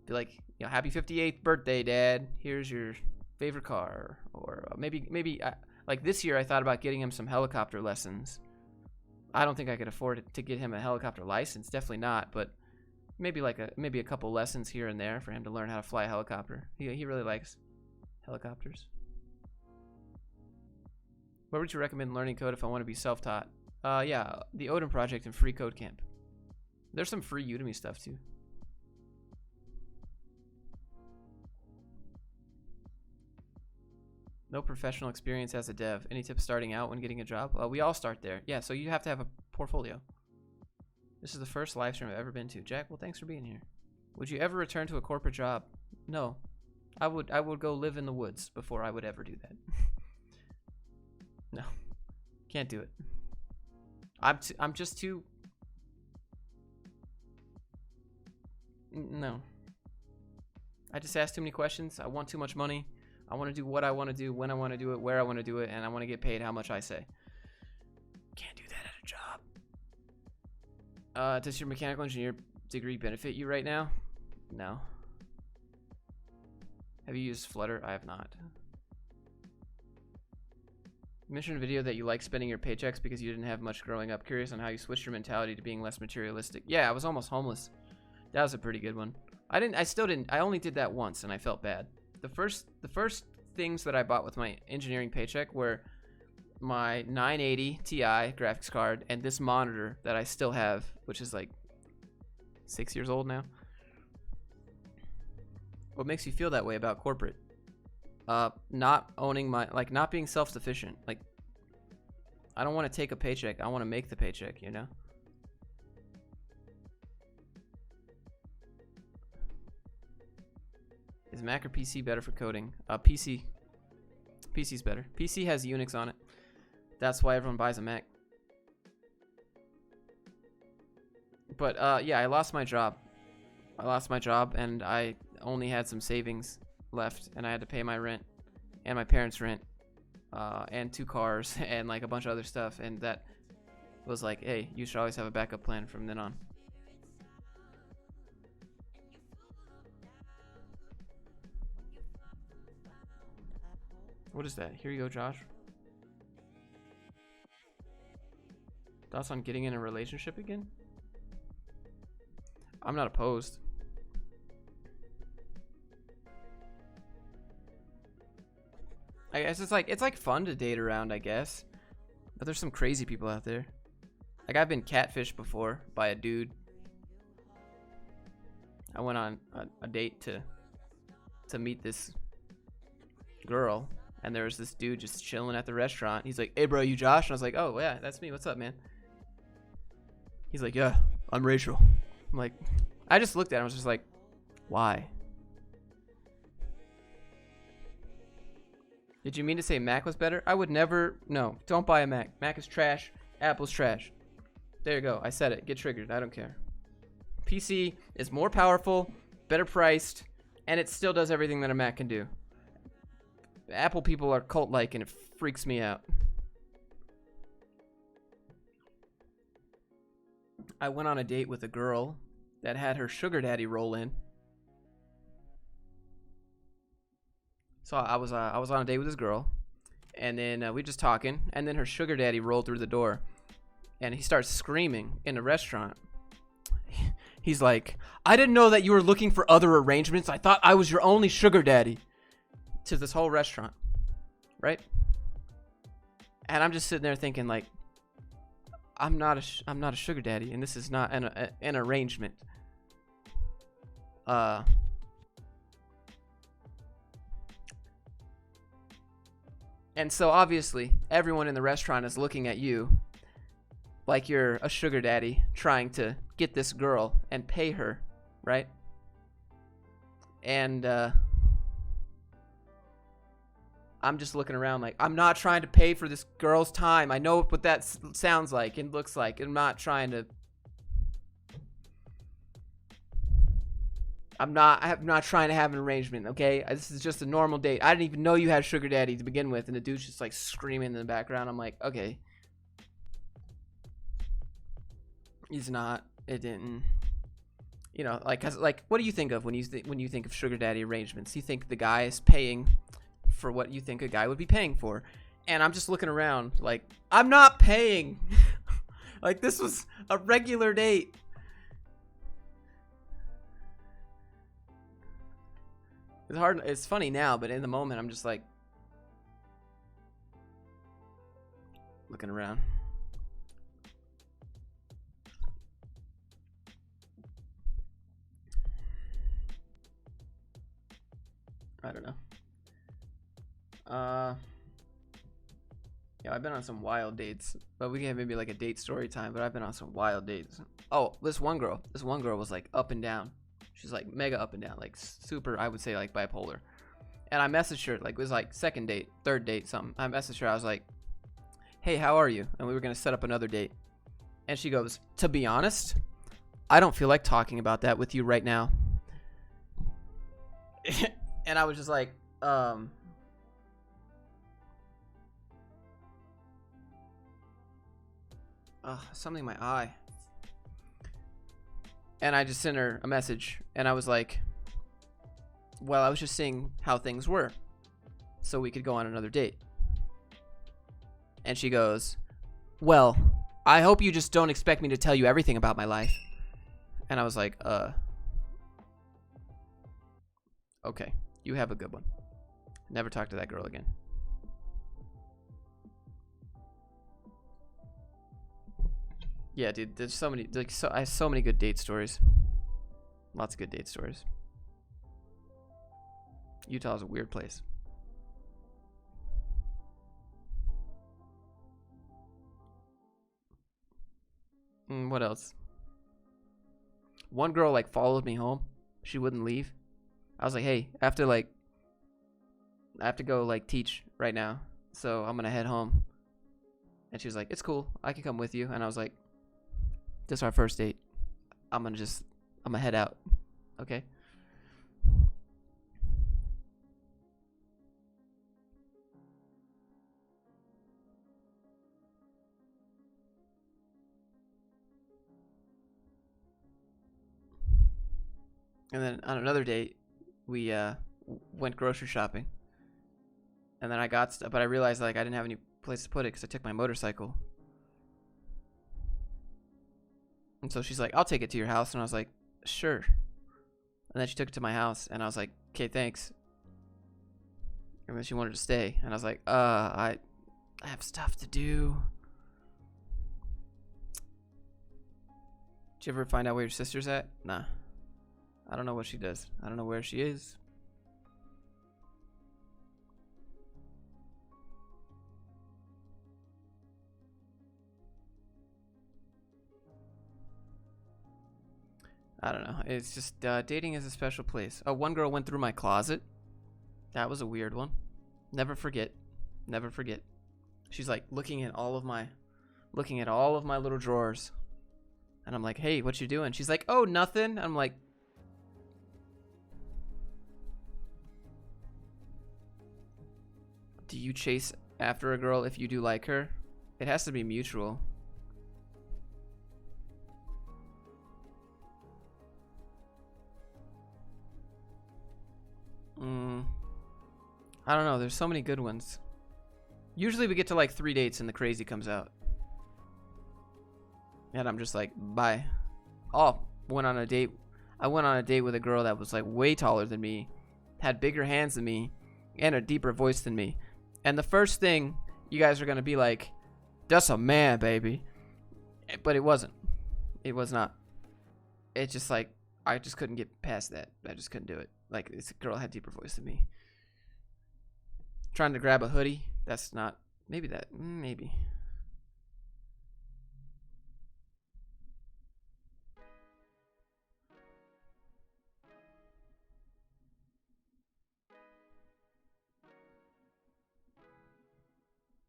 Be like, you know, happy 58th birthday, Dad. Here's your favorite car. Or maybe like this year I thought about getting him some helicopter lessons. I don't think I could afford it to get him a helicopter license. Definitely not. But maybe a couple lessons here and there for him to learn how to fly a helicopter. He really likes helicopters. Where would you recommend learning code if I want to be self-taught? Yeah, the Odin Project and Free Code Camp. There's some free Udemy stuff too. No professional experience as a dev. Any tips starting out when getting a job? We all start there. Yeah, so you have to have a portfolio. This is the first live stream I've ever been to. Jack, well, thanks for being here. Would you ever return to a corporate job? No. I would go live in the woods before I would ever do that. No. Can't do it. I'm just too... No. I just ask too many questions. I want too much money. I want to do what I want to do, when I want to do it, where I want to do it, and I want to get paid how much I say. Can't do that at a job. Does your mechanical engineer degree benefit you right now? No. Have you used Flutter? I have not. You mentioned in a video that you like spending your paychecks because you didn't have much growing up. Curious on how you switched your mentality to being less materialistic. Yeah, I was almost homeless. That was a pretty good one. I only did that once and I felt bad. The first things that I bought with my engineering paycheck were my 980 Ti graphics card and this monitor that I still have, which is like 6 years old now. What makes you feel that way about corporate? Not owning not being self-sufficient. Like, I don't want to take a paycheck. I want to make the paycheck, you know? Is Mac or PC better for coding? PC's better. PC has Unix on it. That's why everyone buys a Mac. But yeah, I lost my job. And I only had some savings left, and I had to pay my rent and my parents' rent and 2 cars and like a bunch of other stuff, and that was like, hey, you should always have a backup plan from then on. What is that? Here you go, Josh. Thoughts on getting in a relationship again? I'm not opposed. I guess it's like fun to date around, I guess. But there's some crazy people out there. Like, I've been catfished before by a dude. I went on a date to meet this girl, and there was this dude just chilling at the restaurant. He's like, "Hey bro, you Josh?" And I was like, "Oh yeah, that's me. What's up, man?" He's like, "Yeah, I'm Rachel." I'm like, I just looked at him. I was just like, why? Did you mean to say Mac was better? I would never. No, don't buy a Mac. Mac is trash. Apple's trash. There you go. I said it. Get triggered. I don't care. PC is more powerful, better priced, and it still does everything that a Mac can do. Apple people are cult-like, and it freaks me out. I went on a date with a girl that had her sugar daddy roll in. So I was on a date with this girl, and then we just talking, and then her sugar daddy rolled through the door, and he starts screaming in a restaurant. He's like, I didn't know that you were looking for other arrangements. I thought I was your only sugar daddy. To this whole restaurant, right? And I'm just sitting there thinking, like, I'm not a sugar daddy, and this is not an arrangement. And so obviously everyone in the restaurant is looking at you like you're a sugar daddy trying to get this girl and pay her, right? And I'm just looking around like, I'm not trying to pay for this girl's time. I know what that sounds like and looks like. I'm not trying to. I'm not trying to have an arrangement, okay? This is just a normal date. I didn't even know you had a sugar daddy to begin with, and the dude's just like screaming in the background. I'm like, okay. He's not. It didn't. You know, like, cause like, what do you think of when you think of sugar daddy arrangements? You think the guy is paying for what you think a guy would be paying for, and I'm just looking around like, I'm not paying. Like, this was a regular date. It's hard. It's funny now, but in the moment, I'm just like looking around. I don't know. Yeah, I've been on some wild dates, but we can have maybe like a date story time. But I've been on some wild dates. Oh, this one girl was like up and down. She's like mega up and down, like super, I would say like bipolar. And I messaged her, like it was like second date, third date, something. I messaged her, I was like, hey, how are you? And we were gonna set up another date. And she goes, to be honest, I don't feel like talking about that with you right now. And I was just like, something in my eye. And I just sent her a message, and I was like, well, I was just seeing how things were so we could go on another date. And she goes, well, I hope you just don't expect me to tell you everything about my life. And I was like, okay, you have a good one. Never talk to that girl again. Yeah, dude, there's so many, like, I have so many good date stories. Lots of good date stories. Utah's a weird place. What else? One girl, like, followed me home. She wouldn't leave. I was like, hey, I have to go, like, teach right now, so I'm gonna head home. And she was like, it's cool, I can come with you. And I was like, this is our first date. I'm gonna head out. Okay. And then on another date, we went grocery shopping. And then I got stuff, but I realized like I didn't have any place to put it because I took my motorcycle. And so she's like, I'll take it to your house. And I was like, sure. And then she took it to my house, and I was like, okay, thanks. And then she wanted to stay, and I was like, I have stuff to do. Did you ever find out where your sister's at? Nah. I don't know what she does. I don't know where she is. I don't know. It's just dating is a special place. Oh, one girl went through my closet. That was a weird one. Never forget. Never forget. She's like looking at all of my little drawers. And I'm like, hey, what you doing? She's like, oh, nothing. I'm like, do you chase after a girl if you do like her? It has to be mutual. I don't know. There's so many good ones. Usually we get to like 3 dates and the crazy comes out. And I'm just like, bye. Oh, went on a date. I went on a date with a girl that was like way taller than me, had bigger hands than me, and a deeper voice than me. And the first thing you guys are going to be like, that's a man, baby. But it wasn't. It was not. It's just like, I just couldn't get past that. I just couldn't do it. Like, this girl had deeper voice than me. Trying to grab a hoodie. That's not. Maybe that. Maybe.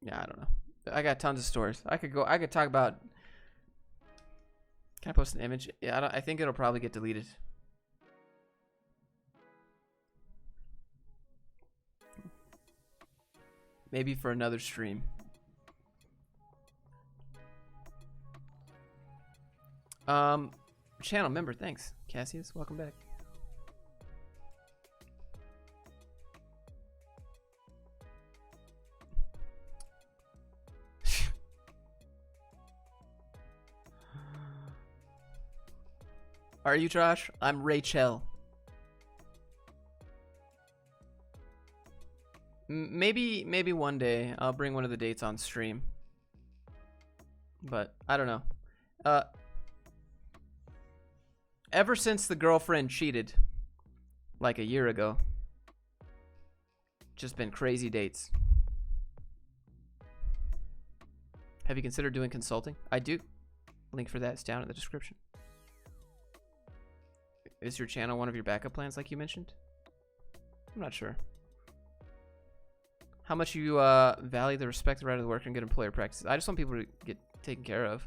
Yeah, I don't know. I got tons of stories. I could talk about. Can I post an image? Yeah, I think it'll probably get deleted. Maybe for another stream. Channel member, thanks. Cassius, welcome back. Are you Josh? I'm Rachel. Maybe one day I'll bring one of the dates on stream. But I don't know. Ever since the girlfriend cheated like a year ago, just been crazy dates. Have you considered doing consulting? I do. Link for that is down in the description. Is your channel one of your backup plans like you mentioned? I'm not sure. How much you value the respect, the right of the worker, and good employer practices? I just want people to get taken care of.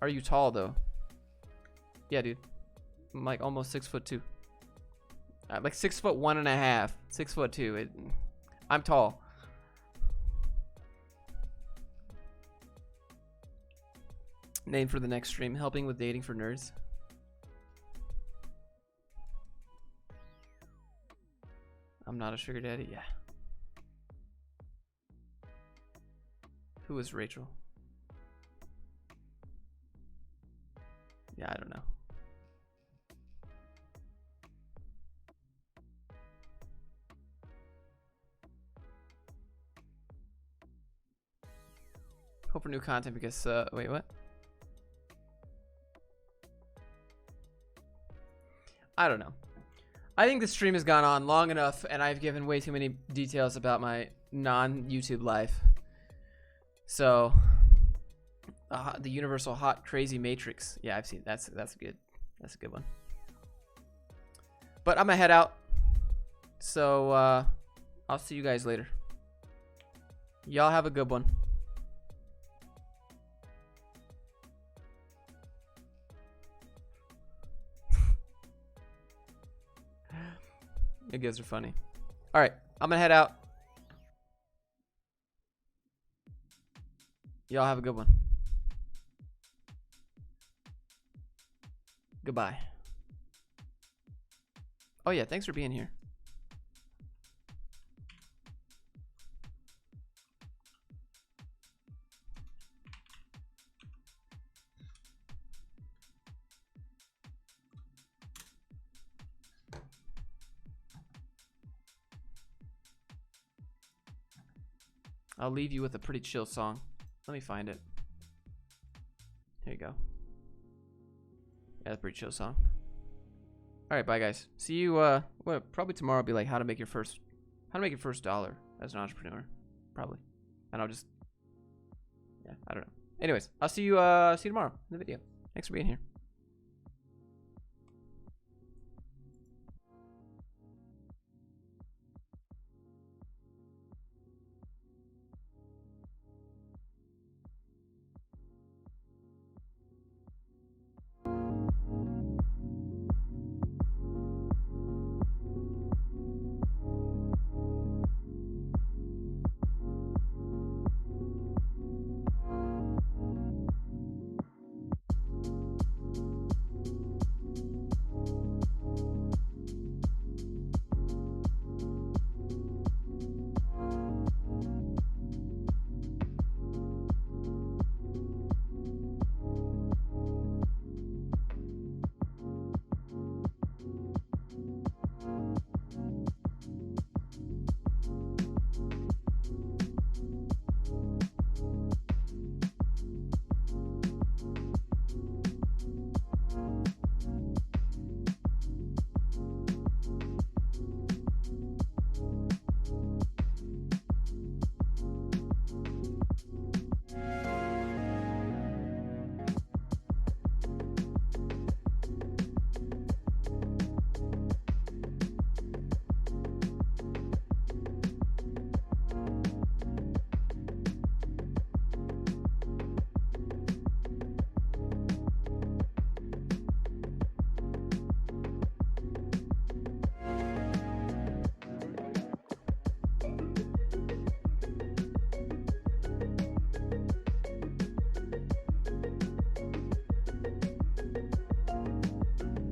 Are you tall though? Yeah, dude. I'm like almost 6'2". I'm like 6'1.5". 6'2". I'm tall. Name for the next stream: helping with dating for nerds. I'm not a sugar daddy. Yeah. Who is Rachel? Yeah, I don't know. Hope for new content because wait, what? I don't know. I think the stream has gone on long enough, and I've given way too many details about my non-YouTube life. So, the Universal Hot Crazy Matrix. Yeah, I've seen that's good. That's a good one. But I'm gonna head out. So I'll see you guys later. Y'all have a good one. You guys are funny. All right, I'm gonna head out. Y'all have a good one. Goodbye. Oh yeah, thanks for being here. I'll leave you with a pretty chill song. Let me find it. Here you go. Yeah, that's a pretty chill song. All right, bye guys. See you. Well, probably tomorrow. I'll be like how to make your first dollar as an entrepreneur, probably. And I'll just, yeah, I don't know. Anyways, I'll see you. See you tomorrow in the video. Thanks for being here.